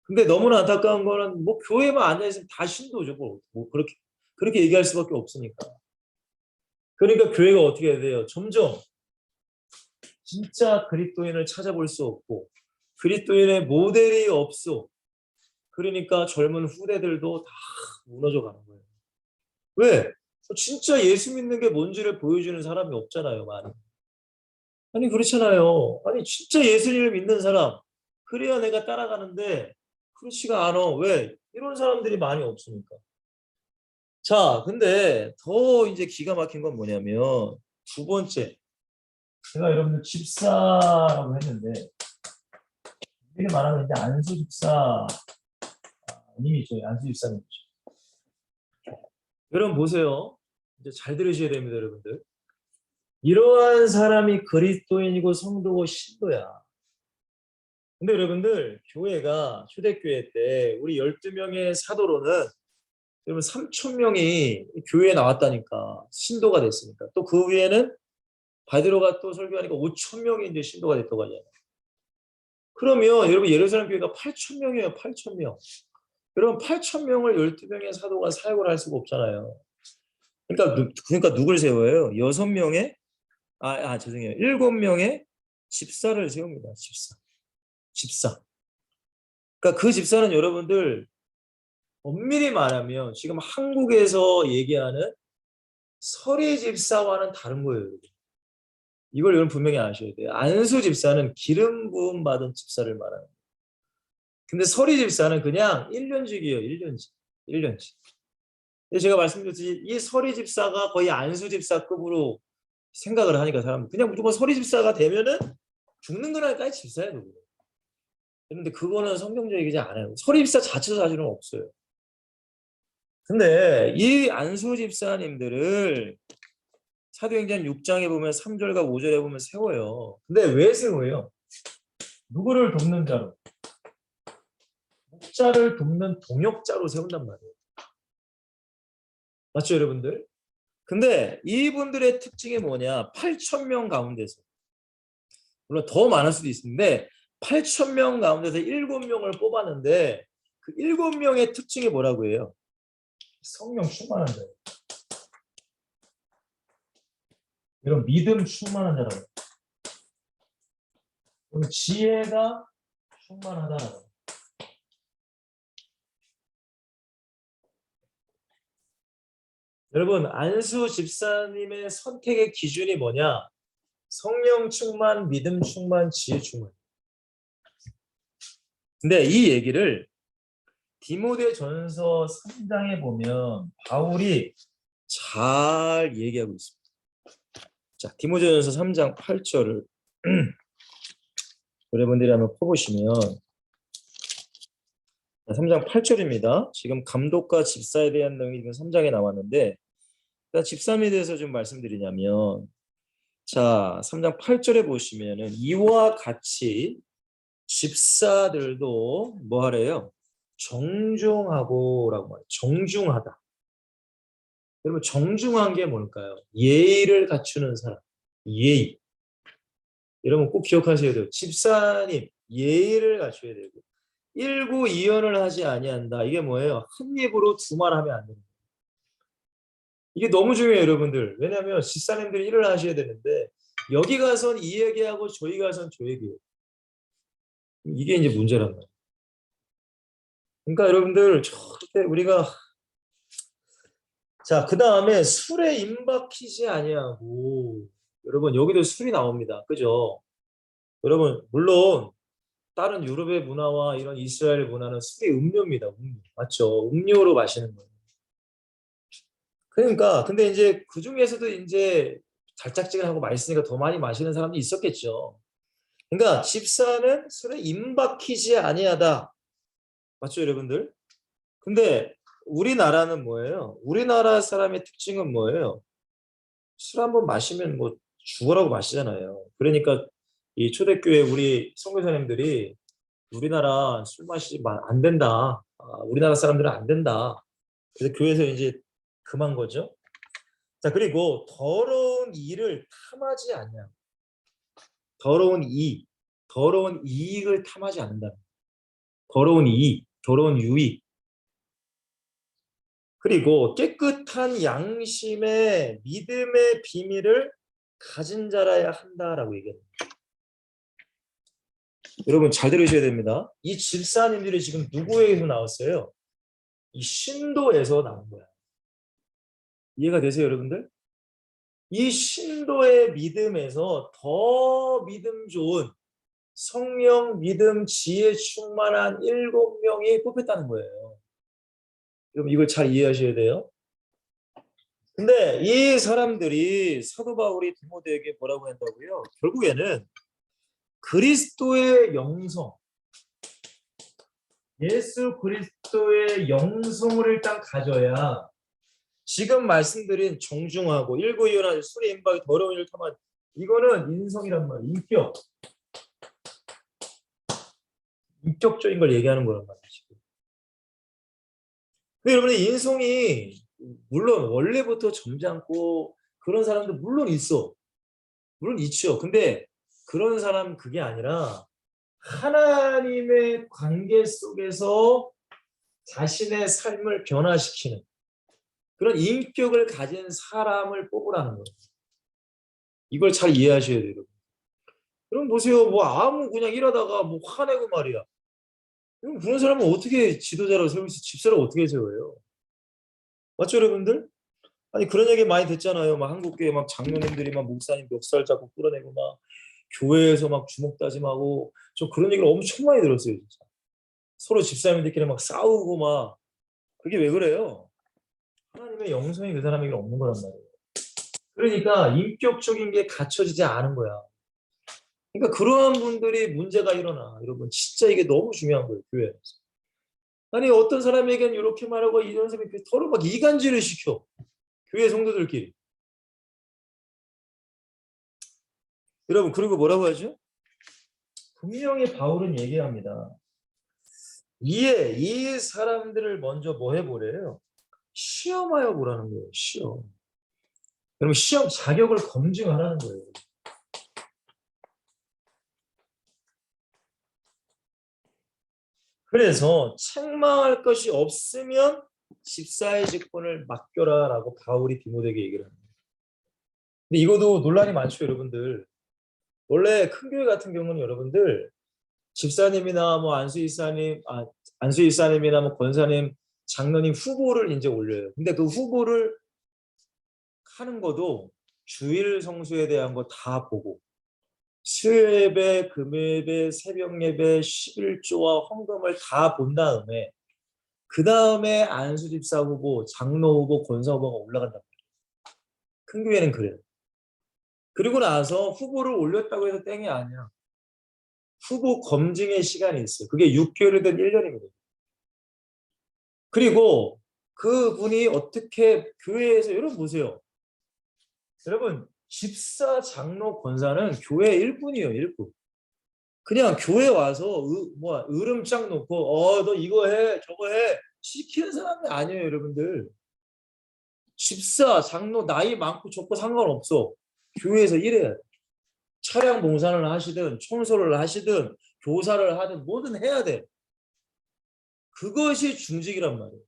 근데 너무나 안타까운 거는 뭐 교회만 앉아있으면 다 신도죠. 뭐 그렇게 얘기할 수밖에 없으니까. 그러니까 교회가 어떻게 해야 돼요? 점점 진짜 그리스도인을 찾아볼 수 없고 그리스도인의 모델이 없어. 그러니까 젊은 후대들도 다 무너져 가는 거예요. 왜? 진짜 예수 믿는 게 뭔지를 보여주는 사람이 없잖아요, 많이. 아니, 그렇잖아요. 아니, 진짜 예수님을 믿는 사람, 그래야 내가 따라가는데, 그렇지가 않아. 왜? 이런 사람들이 많이 없으니까. 자, 근데 더 이제 기가 막힌 건 뭐냐면, 두 번째. 제가 여러분들 집사라고 했는데, 이렇게 말하면 이제 안수 집사님이죠. 안수 집사님이죠. 여러분 보세요. 이제 잘 들으셔야 됩니다, 여러분들. 이러한 사람이 그리스도인이고 성도고 신도야. 근데 여러분들 교회가 초대교회 때 우리 12명의 사도로는 여러분 3,000명이 교회에 나왔다니까 신도가 됐으니까 또 그 위에는 바디로가 또 설교하니까 5,000명이 이제 신도가 됐다고 하잖아요. 그러면 여러분 예루살렘 교회가 8,000명이에요. 8,000명. 여러분 8,000명을 12명의 사도가 사역을 할 수가 없잖아요. 그러니까 누굴 세워요? 6명의 죄송해요. 7명의 집사를 세웁니다. 집사. 그러니까 그 집사는 여러분들 엄밀히 말하면 지금 한국에서 얘기하는 서리 집사와는 다른 거예요. 여러분. 이걸 여러분 분명히 아셔야 돼요. 안수 집사는 기름 부음 받은 집사를 말하는 거예요. 근데 서리 집사는 그냥 1년직이에요. 1년직. 제가 말씀드렸듯이 이 서리 집사가 거의 안수 집사급으로 생각을 하니까 사람은 그냥 무조건 서리 집사가 되면은 죽는 그날까지 집사예요. 그런데 그거는 성경적이지 않아요. 서리 집사 자체도 사실은 없어요. 근데 이 안수 집사님들을 사도행전 6장에 보면 3절과 5절에 보면 세워요. 근데 왜 세워요? 누구를 돕는 자로? 목자를 돕는 동역자로 세운단 말이에요. 맞죠, 여러분들? 근데 이분들의 특징이 뭐냐? 8,000명 가운데서 물론 더 많을 수도 있는데 8,000명 가운데서 7명을 뽑았는데 그 7명의 특징이 뭐라고 해요? 성령 충만한 자예요. 이런 믿음 충만한 자라고. 지혜가 충만하다라고. 여러분 안수 집사님의 선택의 기준이 뭐냐? 성령 충만, 믿음 충만, 지혜 충만. 근데 이 얘기를 디모데전서 3장에 보면 바울이 잘 얘기하고 있습니다. 자, 디모데전서 3장 8절을 여러분들이 한번 펴보시면 3장 8절입니다. 지금 감독과 집사에 대한 내용이 지금 3장에 나왔는데 집사에 대해서 좀 말씀드리냐면 자, 3장 8절에 보시면은 이와 같이 집사들도 뭐 하래요? 정중하고라고 말해요. 정중하다. 여러분 정중한 게 뭘까요? 예의를 갖추는 사람. 예의. 여러분 꼭 기억하셔야 돼요. 집사님 예의를 갖춰야 되고 일구이연을 하지 아니한다. 이게 뭐예요? 한 입으로 두 말 하면 안 됩니다. 이게 너무 중요해요, 여러분들. 왜냐하면 집사님들이 일을 하셔야 되는데 여기 가선 이 얘기하고 저희 가선 저 얘기해요. 이게 이제 문제란 말이에요. 그러니까 여러분들 절대 우리가 자, 그 다음에 술에 임박히지 아니하고 여러분 여기도 술이 나옵니다. 그죠? 여러분 물론 다른 유럽의 문화와 이런 이스라엘 문화는 술이 음료입니다. 음료. 맞죠? 음료로 마시는 거예요. 그러니까 근데 이제 그 중에서도 이제 달짝지근하고 맛있으니까 더 많이 마시는 사람도 있었겠죠. 그러니까 집사는 술에 임박히지 아니하다. 맞죠, 여러분들? 근데 우리나라는 뭐예요? 우리나라 사람의 특징은 뭐예요? 술 한번 마시면 뭐 죽으라고 마시잖아요. 그러니까 이 초대교회 우리 선교사님들이 우리나라 술 마시지 안 된다. 우리나라 사람들은 안 된다. 그래서 교회에서 이제 금한 거죠. 자, 그리고 더러운 이를 탐하지 않냐. 더러운 이익을 탐하지 않는다. 더러운 이익, 더러운 유익. 그리고 깨끗한 양심의 믿음의 비밀을 가진 자라야 한다라고 얘기합니다. 여러분 잘 들으셔야 됩니다. 이 집사님들이 지금 누구에게서 나왔어요? 이 신도에서 나온 거야. 이해가 되세요, 여러분들? 이 신도의 믿음에서 더 믿음 좋은 성령, 믿음, 지혜 충만한 7명이 뽑혔다는 거예요. 여러분 이걸 잘 이해하셔야 돼요. 근데 이 사람들이 사도 바울이 디모데에게 뭐라고 한다고요? 결국에는 그리스도의 영성, 예수 그리스도의 영성을 일단 가져야 지금 말씀드린 정중하고 일구이연한 술에 임박이 더러운 일을 탐한 이거는 인성이란 말이에요. 인격적인 걸 얘기하는 거란 말이에요. 근데 여러분의 인성이 물론 원래부터 점잖고 그런 사람들 물론 있어. 물론 있죠. 근데 그런 사람 그게 아니라 하나님의 관계 속에서 자신의 삶을 변화시키는 그런 인격을 가진 사람을 뽑으라는 거예요. 이걸 잘 이해하셔야 돼요. 그럼 보세요. 뭐 아무 그냥 일하다가 뭐 화내고 말이야. 그런 사람은 어떻게 지도자로 세울 수, 집사를 어떻게 세워요? 맞죠, 여러분들? 아니 그런 얘기 많이 듣잖아요. 막 한국교회 막 장로님들이 막 목사님 멱살 잡고 끌어내고 막 교회에서 막 주먹 다짐하고 저 그런 얘기를 엄청 많이 들었어요, 진짜. 서로 집사님들끼리 막 싸우고 막 그게 왜 그래요? 하나님의 영성이 그 사람에게 없는 거란 말이에요. 그러니까 인격적인 게 갖춰지지 않은 거야. 그러니까 그러한 분들이 문제가 일어나. 여러분 진짜 이게 너무 중요한 거예요, 교회에서. 아니 어떤 사람에겐 이렇게 말하고 이런 사람이 서로 막 이간질을 시켜. 교회 성도들끼리. 여러분 그리고 뭐라고 하죠? 분명히 바울은 얘기합니다. 이 사람들을 먼저 뭐 해보래요? 시험하여 보라는 거예요. 시험. 여러분 시험 자격을 검증하라는 거예요. 그래서 책망할 것이 없으면 집사의 직분을 맡겨라라고 바울이 디모데에게 얘기를 합니다. 근데 이것도 논란이 많죠, 여러분들. 원래 큰 교회 같은 경우는 여러분들 집사님이나 뭐 안수이사님이나 뭐 권사님, 장로님 후보를 이제 올려요. 근데 그 후보를 하는 것도 주일 성수에 대한 거 다 보고 수요예배, 금요예배, 새벽예배, 11조와 헌금을 다 본 다음에 그 다음에 안수집사 후보, 장로 후보, 권사 후보가 올라간단 말이에요. 큰 교회는 그래요. 그리고 나서 후보를 올렸다고 해서 땡이 아니야. 후보 검증의 시간이 있어요. 그게 6개월이든 1년이거든요. 그리고 그분이 어떻게 교회에서 여러분 보세요. 여러분 집사, 장로, 권사는 교회 일꾼이에요. 일꾼. 그냥 교회 와서 으름장 놓고 너 이거 해 저거 해 시키는 사람이 아니에요. 여러분들. 집사, 장로 나이 많고 적고 상관없어. 교회에서 일해야 돼. 차량 봉사를 하시든 청소를 하시든 교사를 하든 뭐든 해야 돼. 그것이 중직이란 말이에요.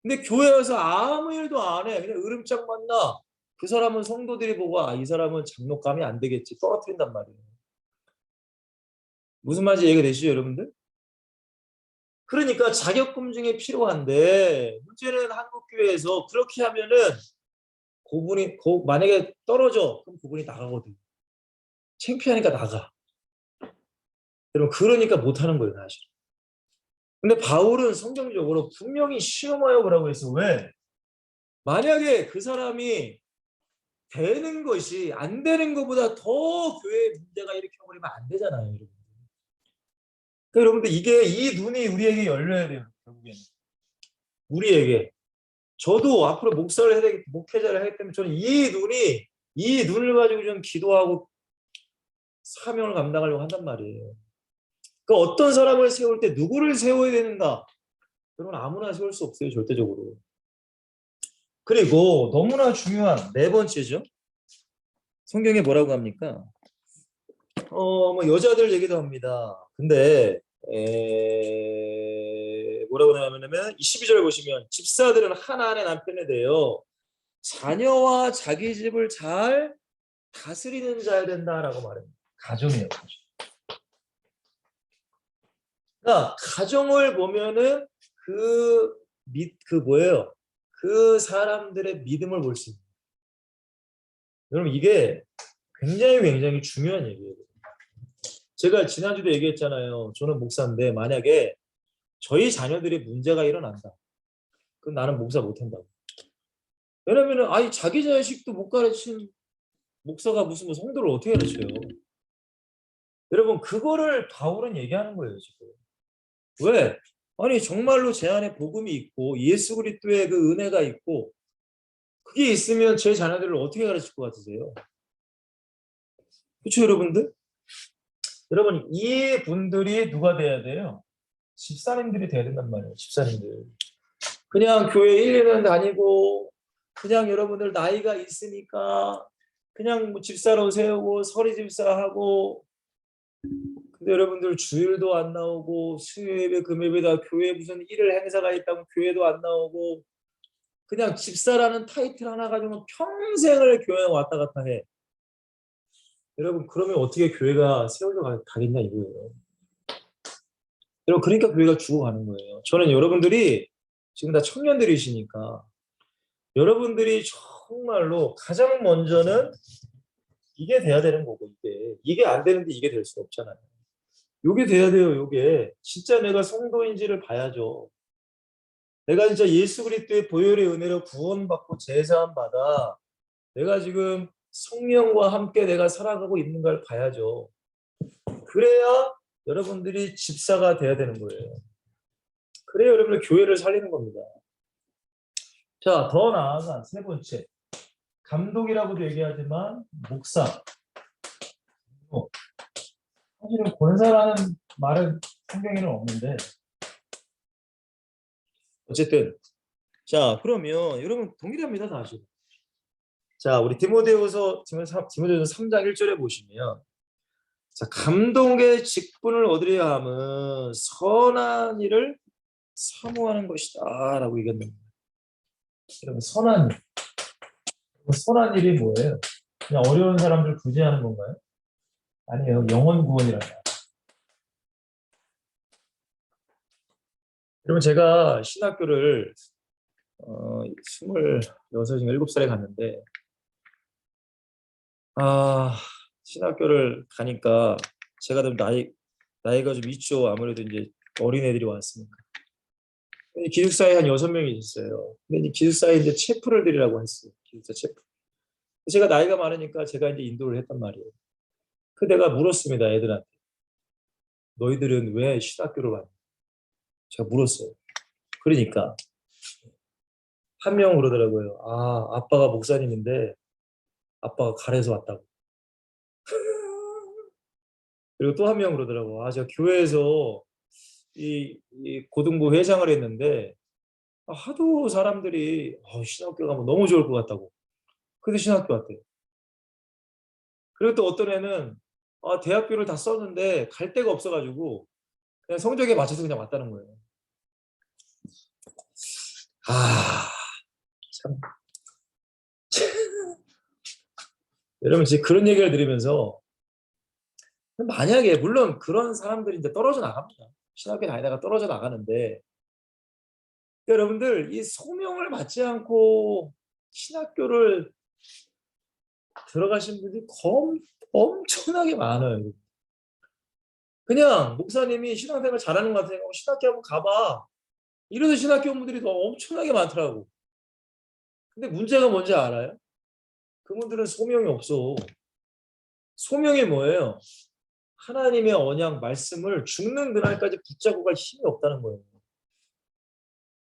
근데 교회에서 아무 일도 안 해. 그냥 으름장만 나. 그 사람은 성도들이 보고 이 사람은 장로감이 안 되겠지. 떨어뜨린단 말이에요. 무슨 말인지 이해가 되시죠, 여러분들? 그러니까 자격 검증이 필요한데 문제는 한국 교회에서 그렇게 하면은 만약에 떨어져 그럼 그분이 나가거든. 창피하니까 나가. 여러분 그러니까 못하는 거예요, 사실. 근데 바울은 성경적으로 분명히 시험하여 보라고 했어. 왜? 만약에 그 사람이 되는 것이 안 되는 것보다 더 교회에 문제가 일으켜버리면 안 되잖아요, 여러분. 그러니까 여러분들 이 눈이 우리에게 열려야 돼요, 결국에는. 우리에게. 저도 앞으로 목회자를 하기 때문에 저는 이 눈을 가지고 좀 기도하고 사명을 감당하려고 한단 말이에요. 그러니까 어떤 사람을 세울 때 누구를 세워야 되는가? 여러분 아무나 세울 수 없어요, 절대적으로. 그리고 너무나 중요한 네 번째죠. 성경에 뭐라고 합니까? 뭐 여자들 얘기도 합니다. 근데 뭐라고 나오냐면 12절 보시면 집사들은 하나 안에 남편에 대하여 자녀와 자기 집을 잘 다스리는 자야 된다라고 말합니다. 가정이에요. 가정. 그러니까 가정을 보면은 그 뭐예요? 그 사람들의 믿음을 볼 수 있는. 여러분 이게 굉장히 중요한 얘기예요. 제가 지난주도 얘기했잖아요. 저는 목사인데 만약에 저희 자녀들이 문제가 일어난다. 그럼 나는 목사 못한다고. 왜냐면은 아니 자기 자식도 못 가르친 목사가 무슨 성도를 어떻게 가르쳐요? 여러분 그거를 바울은 얘기하는 거예요 지금. 왜? 아니 정말로 제 안에 복음이 있고 예수 그리스도의 그 은혜가 있고 그게 있으면 제 자녀들을 어떻게 가르칠 것 같으세요? 그렇죠 여러분들? 여러분 이 분들이 누가 돼야 돼요? 집사님들이 돼야 된단 말이에요. 집사님들. 그냥 교회 1, 2년 다니고 그냥 여러분들 나이가 있으니까 그냥 뭐 집사로 세우고 서리 집사하고 근데 여러분들 주일도 안 나오고 수요일에 금요일에 교회 무슨 일을 행사가 있다고 교회도 안 나오고 그냥 집사라는 타이틀 하나 가지고 평생을 교회 왔다 갔다 해. 여러분 그러면 어떻게 교회가 세워져 가겠냐 이거예요. 여러분 그러니까 교회가 죽어가는 거예요. 저는 여러분들이 지금 다 청년들이시니까 여러분들이 정말로 가장 먼저는 이게 돼야 되는 거고 이게 안 되는데 이게 될 수 없잖아요. 요게 돼야 돼요. 요게 진짜 내가 성도인지를 봐야죠. 내가 진짜 예수 그리스도의 보혈의 은혜로 구원받고 제사함 받아 내가 지금 성령과 함께 내가 살아가고 있는 걸 봐야죠. 그래야 여러분들이 집사가 돼야 되는 거예요. 그래야 여러분들 교회를 살리는 겁니다. 자, 더 나아가 세 번째. 감독이라고도 얘기하지만 목사. 사실은 권사라는 말은 성경에는 없는데 어쨌든 자 그러면 여러분 동일합니다 사실. 자 우리 디모데후서 3장 1절에 보시면 자 감독의 직분을 얻으려 함은 선한 일을 사모하는 것이다라고 얘기합니다. 여러분 선한 일이 뭐예요? 그냥 어려운 사람들 구제하는 건가요? 아니에요. 영혼 구원이라고. 여러분 제가 신학교를 26인가 7살에 갔는데 신학교를 가니까 제가 좀 나이가 좀 있죠. 아무래도 이제 어린애들이 왔으니까. 기숙사에 한 6명이 있었어요. 근데 이제 기숙사에 이제 체프를 드리라고 했어요. 기숙사 체프. 제가 나이가 많으니까 제가 이제 인도를 했단 말이에요. 그 내가 물었습니다, 애들한테. 너희들은 왜 신학교를 왔냐? 제가 물었어요. 그러니까 한 명 그러더라고요. 아빠가 목사님인데 아빠가 가래서 왔다고. 그리고 또 한 명 그러더라고. 제가 교회에서 이 고등부 회장을 했는데 하도 사람들이 신학교 가면 너무 좋을 것 같다고. 그래서 신학교 왔대요. 그리고 또 어떤 애는 대학교를 다 썼는데 갈 데가 없어가지고 그냥 성적에 맞춰서 그냥 왔다는 거예요. 참. 여러분 지금 그런 얘기를 들으면서 만약에 물론 그런 사람들이 이제 떨어져 나갑니다. 신학교 다니다가 떨어져 나가는데 여러분들 이 소명을 받지 않고 신학교를 들어가신 분들이 엄청나게 많아요. 그냥 목사님이 신앙생활 잘하는 것 같으니까 신학교 한번 가봐. 이래서 신학교 분들이 더 엄청나게 많더라고. 근데 문제가 뭔지 알아요? 그분들은 소명이 없어. 소명이 뭐예요? 하나님의 언약 말씀을 죽는 그날까지 붙잡고 갈 힘이 없다는 거예요.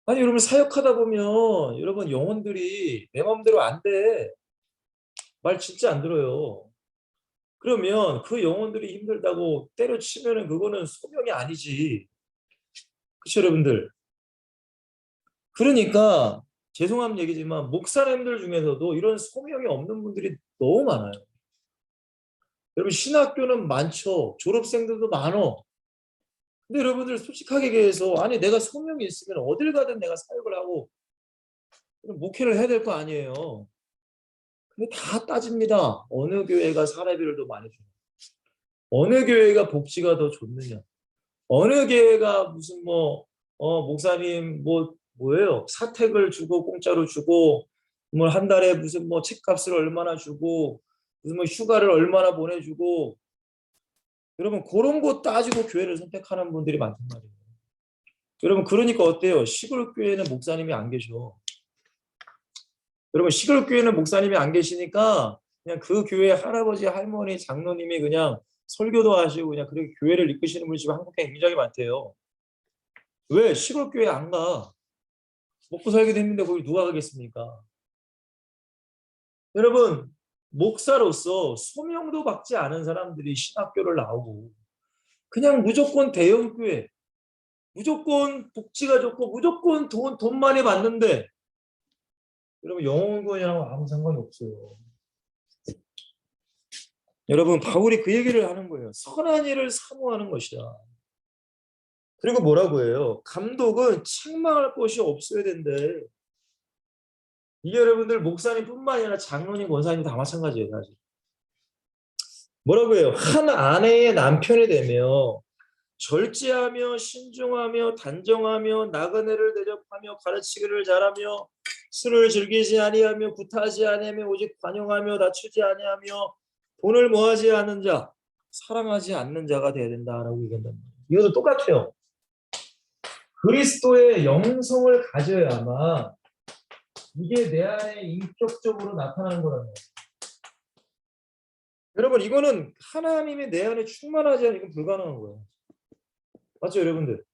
아니 여러분 사역하다 보면 여러분 영혼들이 내 마음대로 안 돼. 말 진짜 안 들어요. 그러면 그 영혼들이 힘들다고 때려치면은 그거는 소명이 아니지. 그렇죠, 여러분들? 그러니까 죄송한 얘기지만 목사님들 중에서도 이런 소명이 없는 분들이 너무 많아요. 여러분 신학교는 많죠. 졸업생들도 많어. 근데 여러분들 솔직하게 얘기해서 아니 내가 소명이 있으면 어딜 가든 내가 사역을 하고 목회를 해야 될 거 아니에요. 근데 다 따집니다. 어느 교회가 사례비를 더 많이 주냐. 어느 교회가 복지가 더 좋느냐. 어느 교회가 무슨 목사님 뭐예요? 사택을 주고 공짜로 주고 뭐 한 달에 무슨 뭐 책값을 얼마나 주고 무슨 뭐 휴가를 얼마나 보내주고 여러분 그런 거 따지고 교회를 선택하는 분들이 많단 말이에요. 여러분 그러니까 어때요? 시골 교회는 목사님이 안 계셔. 여러분 시골 교회는 목사님이 안 계시니까 그냥 그 교회 할아버지 할머니 장로님이 그냥 설교도 하시고 그냥 그렇게 교회를 이끄시는 분이 지금 한국에 굉장히 많대요. 왜 시골 교회 안 가? 먹고 살기도 힘든데 거기 누가 가겠습니까? 여러분 목사로서 소명도 받지 않은 사람들이 신학교를 나오고 그냥 무조건 대형 교회, 무조건 복지가 좋고 무조건 돈 많이 받는데 여러분 영혼권이랑 아무 상관이 없어요. 여러분 바울이 그 얘기를 하는 거예요. 선한 일을 사모하는 것이다. 그리고 뭐라고 해요? 감독은 책망할 것이 없어야 된대. 이게 여러분들 목사님뿐만 아니라 장로님, 권사님 다 마찬가지예요. 사실. 뭐라고 해요? 한 아내의 남편이 되며 절제하며 신중하며 단정하며 나그네를 대접하며 가르치기를 잘하며 술을 즐기지 아니하며 구타하지 아니하며 오직 관용하며 다투지 아니하며 돈을 모하지 않는 자, 사랑하지 않는 자가 되어야 된다라고 얘기한단 말이에요. 이것도 똑같아요. 그리스도의 영성을 가져야만 이게 내 안에 인격적으로 나타나는 거라는 거예요. 여러분 이거는 하나님이 내 안에 충만하지 않으면 불가능한 거예요. 맞죠 여러분들?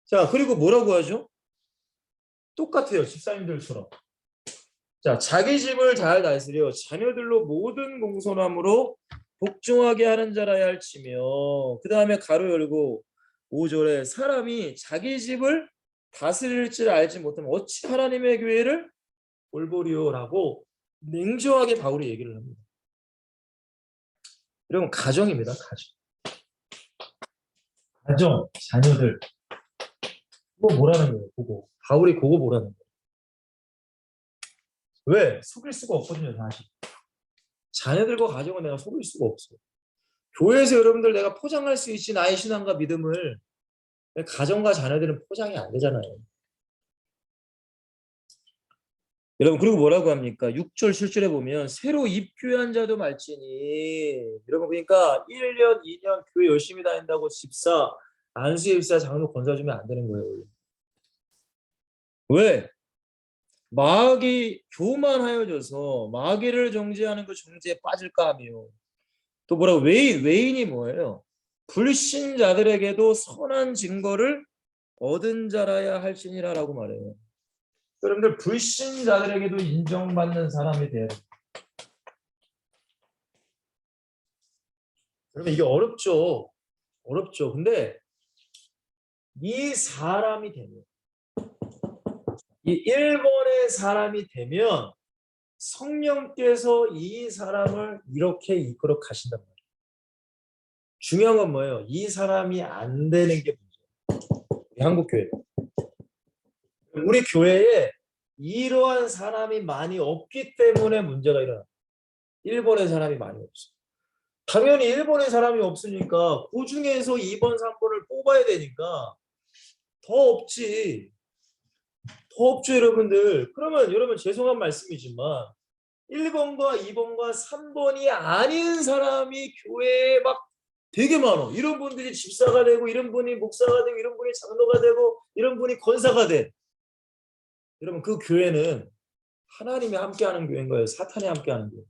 자 그리고 뭐라고 하죠? 똑같아요. 집사님들처럼. 자 자기 집을 잘 다스려 자녀들로 모든 공손함으로 복종하게 하는 자라야 할지며 그 다음에 가로 열고 5절에 사람이 자기 집을 다스릴 줄 알지 못하면 어찌 하나님의 교회를 올보리오라고 냉정하게 바울이 얘기를 합니다. 여러분 가정입니다. 가정, 자녀들 그거 뭐라는 거예요. 그거 바울이 그거 뭐라는 거예요. 왜? 속일 수가 없거든요. 사실 자녀들과 가정은 내가 속일 수가 없어요. 교회에서 여러분들 내가 포장할 수 있지 나의 신앙과 믿음을 가정과 자녀들은 포장이 안 되잖아요. 여러분 그리고 뭐라고 합니까? 6절 7절에 보면 새로 입교한 자도 말지니 여러분 그러니까 1년 2년 교회 열심히 다닌다고 집사 안수 집사 장로 권사 주면 안 되는 거예요. 왜? 마귀 교만하여져서 마귀를 정죄하는 그 정죄에 빠질까 하며 또 뭐라고 외인이 뭐예요? 불신자들에게도 선한 증거를 얻은 자라야 할지니라라고 말해요. 여러분들 불신자들에게도 인정받는 사람이 돼야 돼요. 여러분 이게 어렵죠. 어렵죠. 근데 이 사람이 되면 이 일본의 사람이 되면 성령께서 이 사람을 이렇게 이끌어 가신단 말이에요. 중요한 건 뭐예요? 이 사람이 안 되는 게 문제예요. 한국 교회. 우리 교회에 이러한 사람이 많이 없기 때문에 문제가 일어나요. 일본의 사람이 많이 없어요. 당연히 일본의 사람이 없으니까 그 중에서 2번, 3번을 뽑아야 되니까 더 없지. 더 없죠, 여러분들. 그러면 여러분 죄송한 말씀이지만 1번과 2번과 3번이 아닌 사람이 교회에 막 되게 많아. 이런 분들이 집사가 되고 이런 분이 목사가 되고 이런 분이 장로가 되고 이런 분이 권사가 돼. 여러분 그 교회는 하나님이 함께하는 교회인 거예요? 사탄이 함께하는 교회?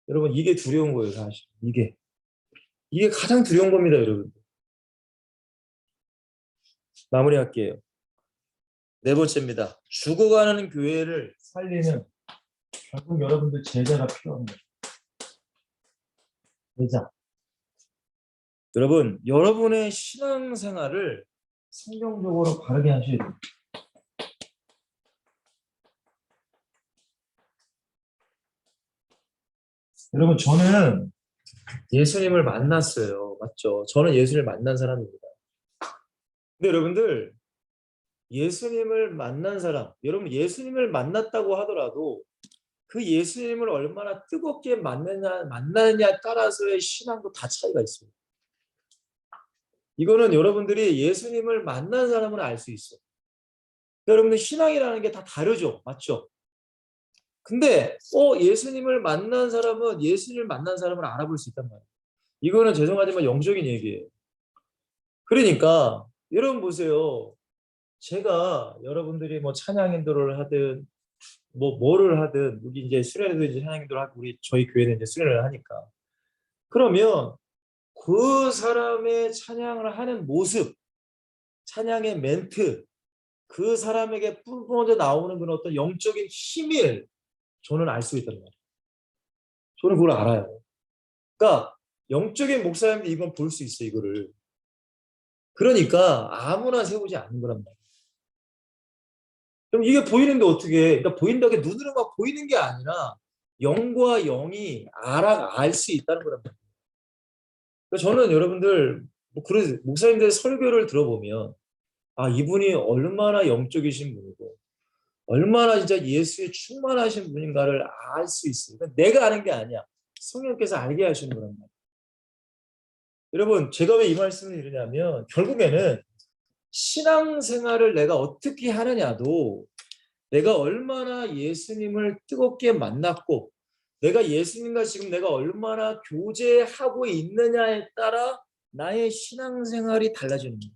여러분 이게 두려운 거예요. 사실 이게 가장 두려운 겁니다. 여러분 마무리할게요. 네 번째입니다. 죽어가는 교회를 살리는 결국 여러분들 제자가 필요한 거예요. 제자. 여러분, 여러분의 신앙생활을 성경적으로 바르게 하셔야 돼요. 여러분, 저는 예수님을 만났어요. 맞죠? 저는 예수님을 만난 사람입니다. 근데 여러분들, 예수님을 만난 사람, 여러분 예수님을 만났다고 하더라도 그 예수님을 얼마나 뜨겁게 만나느냐에 따라서의 신앙도 다 차이가 있습니다. 이거는 여러분들이 예수님을 만난 사람은 알 수 있어요. 여러분들 신앙이라는 게 다 다르죠. 맞죠? 근데 예수님을 만난 사람은 예수님을 만난 사람을 알아볼 수 있단 말이에요. 이거는 죄송하지만 영적인 얘기예요. 그러니까 여러분 보세요. 제가 여러분들이 뭐 찬양 인도를 하든 뭐를 하든 여기 이제 수련회도 이제 찬양 인도를 하고 우리 저희 교회는 이제 수련회를 하니까 그러면 그 사람의 찬양을 하는 모습, 찬양의 멘트, 그 사람에게 뿜어져 나오는 그런 어떤 영적인 힘을 저는 알 수 있단 말이에요. 저는 그걸 알아요. 그러니까 영적인 목사님들 이건 볼 수 있어요, 이거를. 그러니까 아무나 세우지 않는 거란 말이에요. 그럼 이게 보이는데 어떻게? 그러니까 보인다고 눈으로 막 보이는 게 아니라 영과 영이 알 수 있다는 거란 말이에요. 그러니까 저는 여러분들 뭐 그런 목사님들 설교를 들어보면 이분이 얼마나 영적이신 분이고 얼마나 진짜 예수에 충만하신 분인가를 알 수 있어요. 그러니까 내가 아는 게 아니야. 성령께서 알게 하시는 거란 말이에요. 여러분 제가 왜 이 말씀을 드리냐면 결국에는 신앙생활을 내가 어떻게 하느냐도 내가 얼마나 예수님을 뜨겁게 만났고 내가 예수님과 지금 내가 얼마나 교제하고 있느냐에 따라 나의 신앙생활이 달라지는 거예요.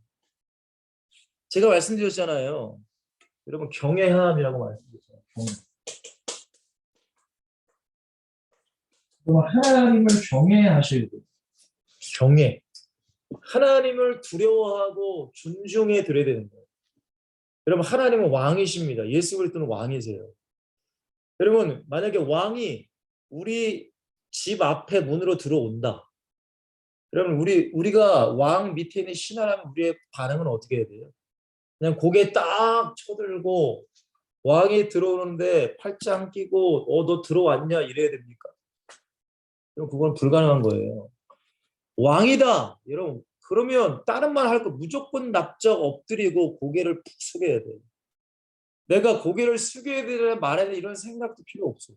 제가 말씀드렸잖아요. 여러분 경외함이라고 말씀드렸잖아요. 경외. 하나님을 경외하셔야 돼요. 경외. 하나님을 두려워하고 존중해 드려야 되는 거예요. 여러분 하나님은 왕이십니다. 예수 그리스도는 왕이세요. 여러분 만약에 왕이 우리 집 앞에 문으로 들어온다. 여러분 우리가 왕 밑에 있는 신하라면 우리의 반응은 어떻게 해야 돼요? 그냥 고개 딱 쳐들고 왕이 들어오는데 팔짱 끼고 너 들어왔냐 이래야 됩니까? 그럼 그건 불가능한 거예요. 왕이다. 여러분 그러면 다른 말 할 거 무조건 납작 엎드리고 고개를 푹 숙여야 돼요. 내가 고개를 숙여야 되는 말에는 이런 생각도 필요 없어.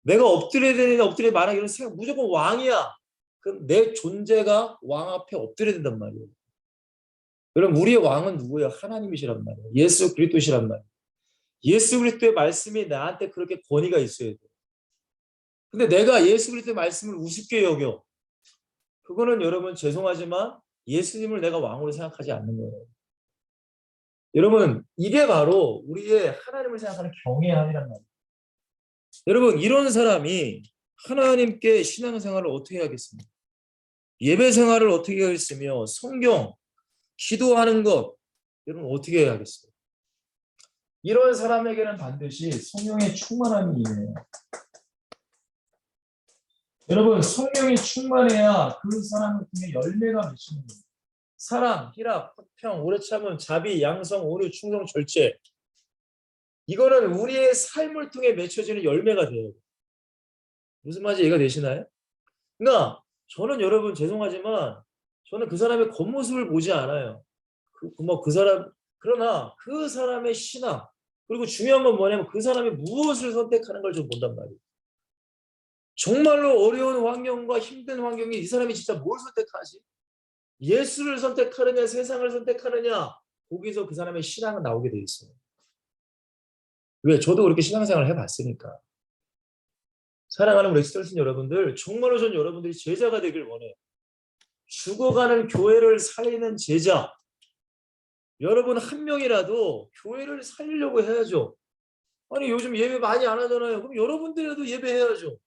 내가 엎드려야 되는 엎드려야 말하는 이런 생각 무조건 왕이야. 그럼 내 존재가 왕 앞에 엎드려야 된단 말이에요. 그럼 우리의 왕은 누구예요? 하나님이시란 말이에요. 예수 그리스도시란 말이에요. 예수 그리스도의 말씀이 나한테 그렇게 권위가 있어야 돼요. 근데 내가 예수 그리스도의 말씀을 우습게 여겨. 그거는 여러분 죄송하지만 예수님을 내가 왕으로 생각하지 않는 거예요. 여러분 이게 바로 우리의 하나님을 생각하는 경외함이란 말이에요. 여러분 이런 사람이 하나님께 신앙생활을 어떻게 하겠습니까? 예배 생활을 어떻게 하겠으며 성경, 기도하는 것 여러분 어떻게 해야 하겠어요? 이런 사람에게는 반드시 성령의 충만함이 있네요. 여러분 성령이 충만해야 그 사람을 통해 열매가 맺히는 거예요. 사랑, 희락, 화평, 오래 참음, 자비, 양성, 오류, 충성, 절제 이거는 우리의 삶을 통해 맺혀지는 열매가 돼요. 무슨 말인지 이해가 되시나요? 그러니까 저는 여러분 죄송하지만 저는 그 사람의 겉모습을 보지 않아요. 그 사람 그러나 그 사람의 신앙 그리고 중요한 건 뭐냐면 그 사람이 무엇을 선택하는 걸 좀 본단 말이에요. 정말로 어려운 환경과 힘든 환경에 이 사람이 진짜 뭘 선택하지? 예수를 선택하느냐 세상을 선택하느냐 거기서 그 사람의 신앙은 나오게 돼 있어요. 왜? 저도 그렇게 신앙생활을 해봤으니까. 사랑하는 우리 엑스터슨 여러분들 정말로 전 여러분들이 제자가 되길 원해요. 죽어가는 교회를 살리는 제자 여러분 한 명이라도 교회를 살리려고 해야죠. 아니 요즘 예배 많이 안 하잖아요. 그럼 여러분들이라도 예배해야죠.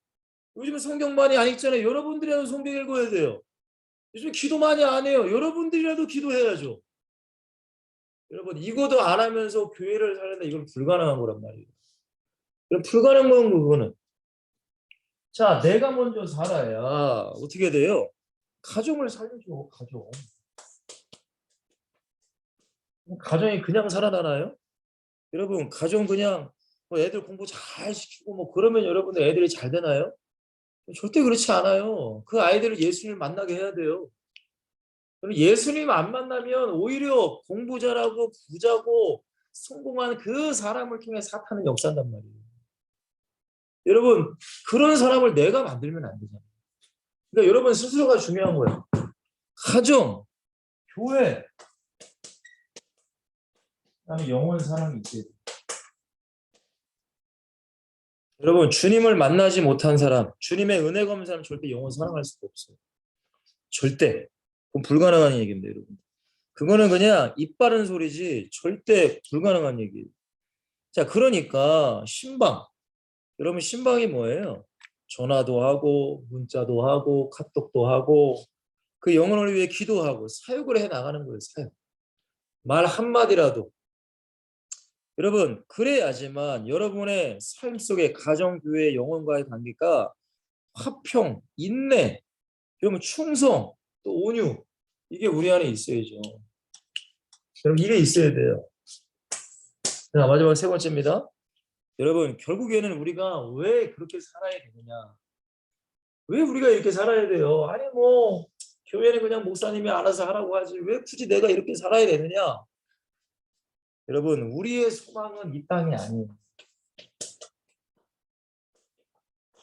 요즘 성경 많이 안 읽잖아요. 여러분들이라도 성경 읽어야 돼요. 요즘 기도 많이 안 해요. 여러분들이라도 기도해야죠. 여러분 이거도 안 하면서 교회를 살린다 이건 불가능한 거란 말이에요. 그럼 불가능한 그거는. 자, 내가 먼저 살아야 어떻게 돼요? 가정을 살려줘, 가정. 가정이 그냥 살아나나요? 여러분, 가정 그냥 뭐 애들 공부 잘 시키고 뭐 그러면 여러분들 애들이 잘 되나요? 절대 그렇지 않아요. 그 아이들을 예수님을 만나게 해야 돼요. 그럼 예수님 안 만나면 오히려 공부 잘하고 부자고 성공한 그 사람을 통해 사탄은 역사한단 말이에요. 여러분, 그런 사람을 내가 만들면 안 되잖아요. 그러니까 여러분 스스로가 중요한 거예요. 가정, 교회, 그다음에 영혼 사랑이 있어야 돼요. 여러분, 주님을 만나지 못한 사람, 주님의 은혜 없는 사람 절대 영혼 사랑할 수가 없어요. 절대. 그건 불가능한 얘기입니다, 여러분. 그거는 그냥 입 바른 소리지 절대 불가능한 얘기예요. 자, 그러니까 신방. 여러분 신방이 뭐예요? 전화도 하고 문자도 하고 카톡도 하고 그 영혼을 위해 기도하고 사역을 해 나가는 거예요. 사역. 말 한마디라도. 여러분 그래야지만 여러분의 삶 속에 가정, 교회, 영혼과의 관계가 화평, 인내, 여러분 충성, 또 온유 이게 우리 안에 있어야죠. 여러분 이게 있어야 돼요. 자, 마지막 세 번째입니다. 여러분 결국에는 우리가 왜 그렇게 살아야 되느냐? 왜 우리가 이렇게 살아야 돼요? 아니 뭐 교회는 그냥 목사님이 알아서 하라고 하지 왜 굳이 내가 이렇게 살아야 되느냐? 여러분 우리의 소망은 이 땅이 아니에요.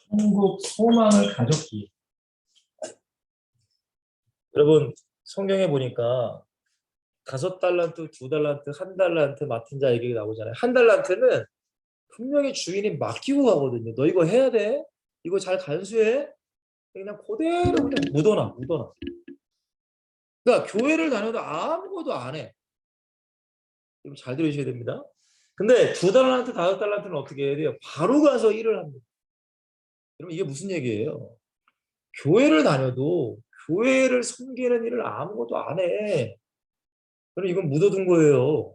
천국 소망을 가졌기. 여러분 성경에 보니까 5달란트, 2달란트, 1달란트 맡은 자 얘기가 나오잖아요. 1달란트는 분명히 주인이 맡기고 가거든요. 너 이거 해야 돼? 이거 잘 간수해? 그냥 그대로 그냥 묻어놔. 그러니까 교회를 다녀도 아무것도 안 해. 좀 잘 들으셔야 됩니다. 근데 2달란트, 5달란트는 어떻게 해야 돼요? 바로 가서 일을 합니다. 그럼 이게 무슨 얘기예요? 교회를 다녀도 교회를 섬기는 일을 아무것도 안 해. 그럼 이건 묻어둔 거예요.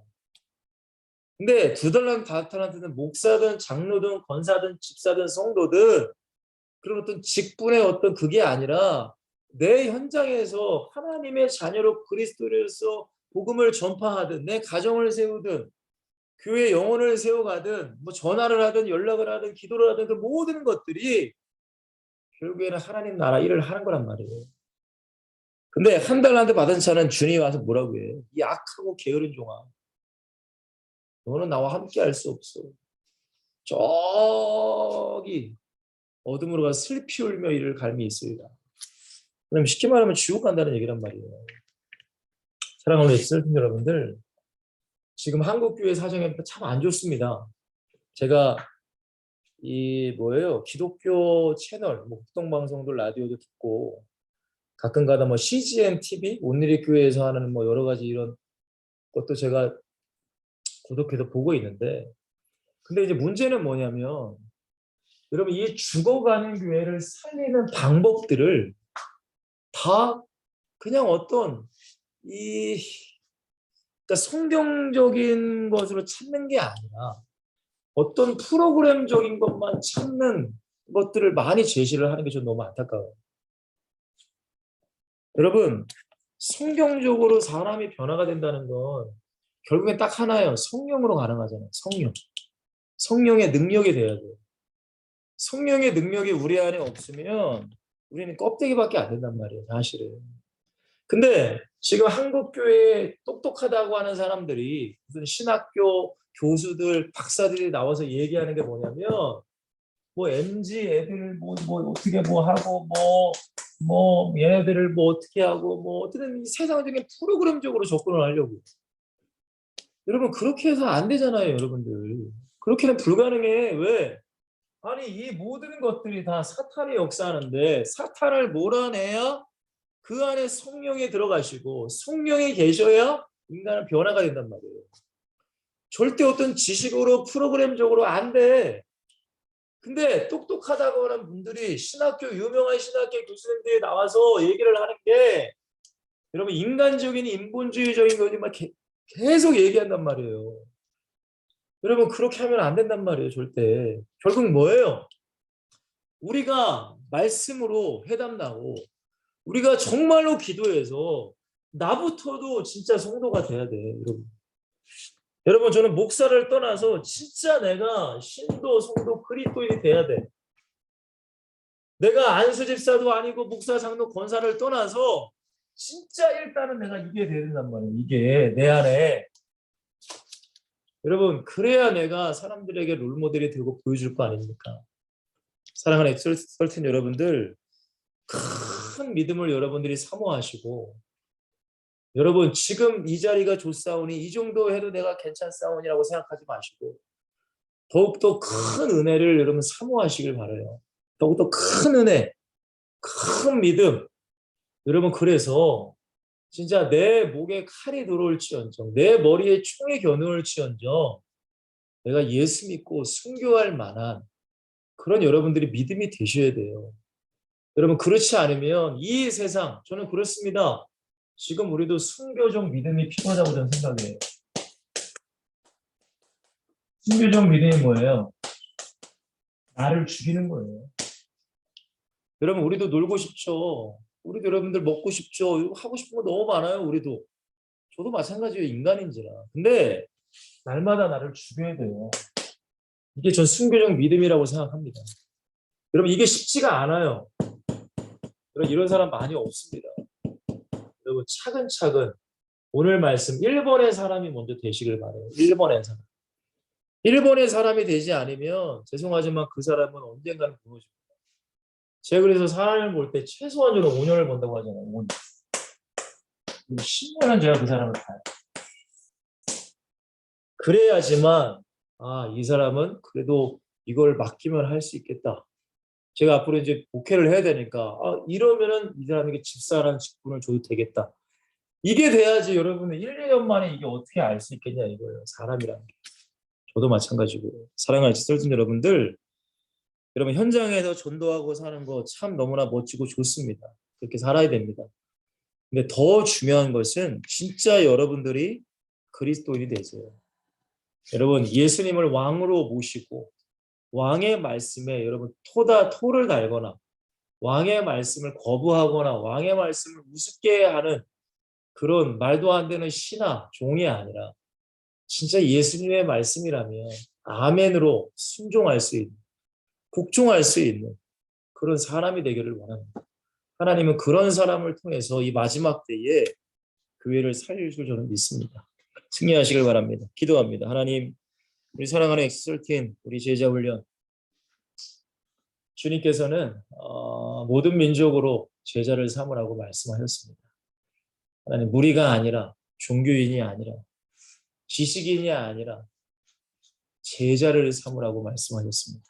근데 2달란트, 5달란트는 목사든 장로든 권사든 집사든 성도든 그런 어떤 직분의 어떤 그게 아니라 내 현장에서 하나님의 자녀로 그리스도로서 복음을 전파하든 내 가정을 세우든 교회 영혼을 세워가든 뭐 전화를 하든 연락을 하든 기도를 하든 그 모든 것들이 결국에는 하나님 나라 일을 하는 거란 말이에요. 근데 1달란트 받은 자는 주님이 와서 뭐라고 해요? 이 악하고 게으른 종아, 너는 나와 함께 할 수 없어. 저기 어둠으로 가서 슬피 울며 이를 갈미 있으리라. 그럼 쉽게 말하면 지옥 간다는 얘기란 말이에요. 사랑하는 예수님 여러분들, 지금 한국 교회 사정이 참 안 좋습니다. 제가 이 뭐예요? 기독교 채널, 뭐 국동방송도 라디오도 듣고 가끔가다 뭐 CGN TV, 온누리 교회에서 하는 뭐 여러 가지 이런 것도 제가 구독해서 보고 있는데, 근데 이제 문제는 뭐냐면 여러분 이 죽어가는 교회를 살리는 방법들을 다 그냥 어떤 이 그러니까 성경적인 것으로 찾는 게 아니라 어떤 프로그램적인 것만 찾는 것들을 많이 제시를 하는 게 좀 너무 안타까워요. 여러분 성경적으로 사람이 변화가 된다는 건 결국엔 딱 하나예요. 성령으로 가능하잖아요. 성령. 성령의 능력이 돼야 돼요. 성령의 능력이 우리 안에 없으면 우리는 껍데기밖에 안 된단 말이에요. 사실은. 근데 지금 한국 교회에 똑똑하다고 하는 사람들이 무슨 신학교 교수들, 박사들이 나와서 얘기하는 게 뭐냐면 뭐 MZ 애들 뭐 어떻게 뭐 하고 뭐 얘네들을 뭐 어떻게 하고 뭐 어쨌든 세상적인 프로그램적으로 접근을 하려고. 여러분 그렇게 해서 안 되잖아요, 여러분들. 그렇게는 불가능해. 왜? 아니 이 모든 것들이 다 사탄이 역사하는데 사탄을 몰아내야 그 안에 성령이 들어가시고 성령이 계셔야 인간은 변화가 된단 말이에요. 절대 어떤 지식으로 프로그램적으로 안 돼. 근데 똑똑하다고 하는 분들이 신학교 유명한 신학교 교수님들이 나와서 얘기를 하는 게 여러분 인간적인 인본주의적인 거지만 계속 얘기한단 말이에요. 여러분 그렇게 하면 안 된단 말이에요. 절대. 결국 뭐예요? 우리가 말씀으로 회담나고 우리가 정말로 기도해서 나부터도 진짜 성도가 돼야 돼. 여러분. 여러분 저는 목사를 떠나서 진짜 내가 신도 성도 그리스도인이 돼야 돼. 내가 안수 집사도 아니고 목사 장로 권사를 떠나서 진짜 일단은 내가 이게 돼야 된단 말이에요. 이게 내 안에. 여러분 그래야 내가 사람들에게 롤모델이 되고 보여줄 거 아닙니까? 사랑하는 엑설튼 여러분들, 큰 믿음을 여러분들이 사모하시고, 여러분 지금 이 자리가 좋사오니 이 정도 해도 내가 괜찮사오니라고 생각하지 마시고 더욱더 큰 은혜를 여러분 사모하시길 바라요. 더욱더 큰 은혜, 큰 믿음. 여러분 그래서 진짜 내 목에 칼이 들어올지언정, 내 머리에 총이 겨누올지언정 내가 예수 믿고 순교할 만한 그런 여러분들이 믿음이 되셔야 돼요. 여러분 그렇지 않으면 이 세상, 저는 그렇습니다. 지금 우리도 순교적 믿음이 필요하다고 저는 생각해요. 순교적 믿음이 뭐예요? 나를 죽이는 거예요. 여러분 우리도 놀고 싶죠. 우리도 여러분들 먹고 싶죠. 하고 싶은 거 너무 많아요. 우리도. 저도 마찬가지예요. 인간인지라. 근데 날마다 나를 죽여야 돼요. 이게 전 순교적 믿음이라고 생각합니다. 여러분 이게 쉽지가 않아요. 여러분 이런 사람 많이 없습니다. 여러분 차근차근 오늘 말씀 1번의 사람이 먼저 되시길 바라요. 1번의 사람. 1번의 사람이 되지 않으면 죄송하지만 그 사람은 언젠가는 무너집니다. 제가 그래서 사람을 볼 때 최소한으로 5년을 본다고 하잖아요. 5년. 10년은 제가 그 사람을 봐요. 그래야지만 이 사람은 그래도 이걸 맡기면 할 수 있겠다. 제가 앞으로 이제 목회를 해야 되니까 이러면은 이 사람에게 집사라는 직분을 줘도 되겠다. 이게 돼야지 여러분은 1, 2년 만에 이게 어떻게 알 수 있겠냐 이거예요. 사람이라는 게. 저도 마찬가지고. 사랑하는 지설진 여러분들, 여러분 현장에서 전도하고 사는 거 참 너무나 멋지고 좋습니다. 그렇게 살아야 됩니다. 근데 더 중요한 것은 진짜 여러분들이 그리스도인이 되세요. 여러분 예수님을 왕으로 모시고 왕의 말씀에 여러분 토를 달거나 왕의 말씀을 거부하거나 왕의 말씀을 우습게 하는 그런 말도 안 되는 신하, 종이 아니라 진짜 예수님의 말씀이라면 아멘으로 순종할 수 있는, 복종할 수 있는 그런 사람이 되기를 원합니다. 하나님은 그런 사람을 통해서 이 마지막 때에 교회를 살릴 줄 저는 믿습니다. 승리하시길 바랍니다. 기도합니다. 하나님, 우리 사랑하는 엑설틴, 우리 제자 훈련, 주님께서는 모든 민족으로 제자를 삼으라고 말씀하셨습니다. 하나님, 무리가 아니라 종교인이 아니라 지식인이 아니라 제자를 삼으라고 말씀하셨습니다.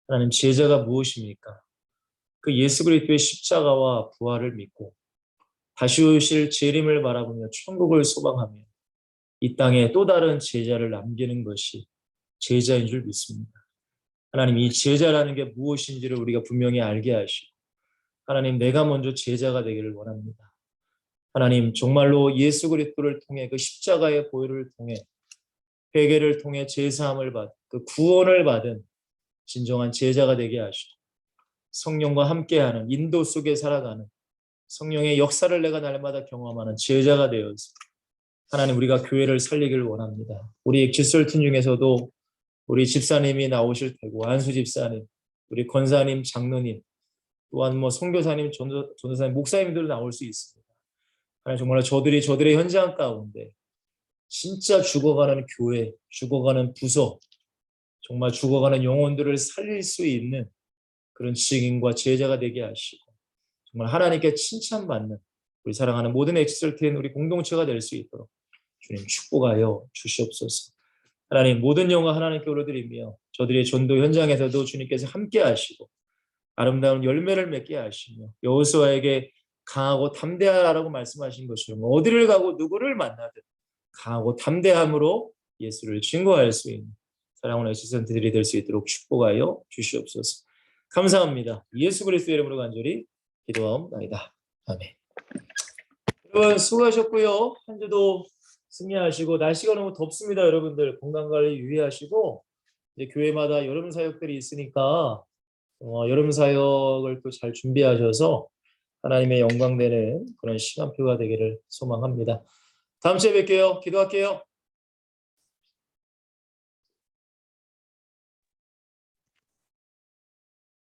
하나님, 제자가 무엇입니까? 그 예수 그리스도의 십자가와 부활을 믿고 다시 오실 재림을 바라보며 천국을 소망하며 이 땅에 또 다른 제자를 남기는 것이 제자인 줄 믿습니다. 하나님, 이 제자라는 게 무엇인지를 우리가 분명히 알게 하시고 하나님, 내가 먼저 제자가 되기를 원합니다. 하나님, 정말로 예수 그리스도를 통해 그 십자가의 보혈을 통해 회개를 통해 제사함을 받은 그 구원을 받은 진정한 제자가 되게 하시고 성령과 함께하는 인도 속에 살아가는 성령의 역사를 내가 날마다 경험하는 제자가 되어서 하나님 우리가 교회를 살리기를 원합니다. 우리 기술팀 중에서도 우리 집사님이 나오실 테고 안수 집사님, 우리 권사님, 장로님, 또한 뭐 선교사님, 전도사님, 목사님들 나올 수 있습니다. 하나님 정말 저들의 현장 가운데 진짜 죽어가는 교회, 죽어가는 부서, 정말 죽어가는 영혼들을 살릴 수 있는 그런 증인과 제자가 되게 하시고 정말 하나님께 칭찬받는 우리 사랑하는 모든 엑셀트인 우리 공동체가 될 수 있도록 주님 축복하여 주시옵소서. 하나님 모든 영광 하나님께 올려드리며 저들의 전도 현장에서도 주님께서 함께 하시고 아름다운 열매를 맺게 하시며 여호수아에게 강하고 담대하라고 말씀하신 것처럼 어디를 가고 누구를 만나든 강하고 담대함으로 예수를 증거할 수 있는 사랑하는 엑셀트들이 될 수 있도록 축복하여 주시옵소서. 감사합니다. 예수 그리스도의 이름으로 간절히 기도하옵나이다. 아멘. 여러분 수고하셨고요. 한 주도 승리하시고 날씨가 너무 덥습니다. 여러분들 건강 관리 유의하시고 이제 교회마다 여름 사역들이 있으니까 여름 사역을 또 잘 준비하셔서 하나님의 영광 되는 그런 시간표가 되기를 소망합니다. 다음 주에 뵐게요. 기도할게요.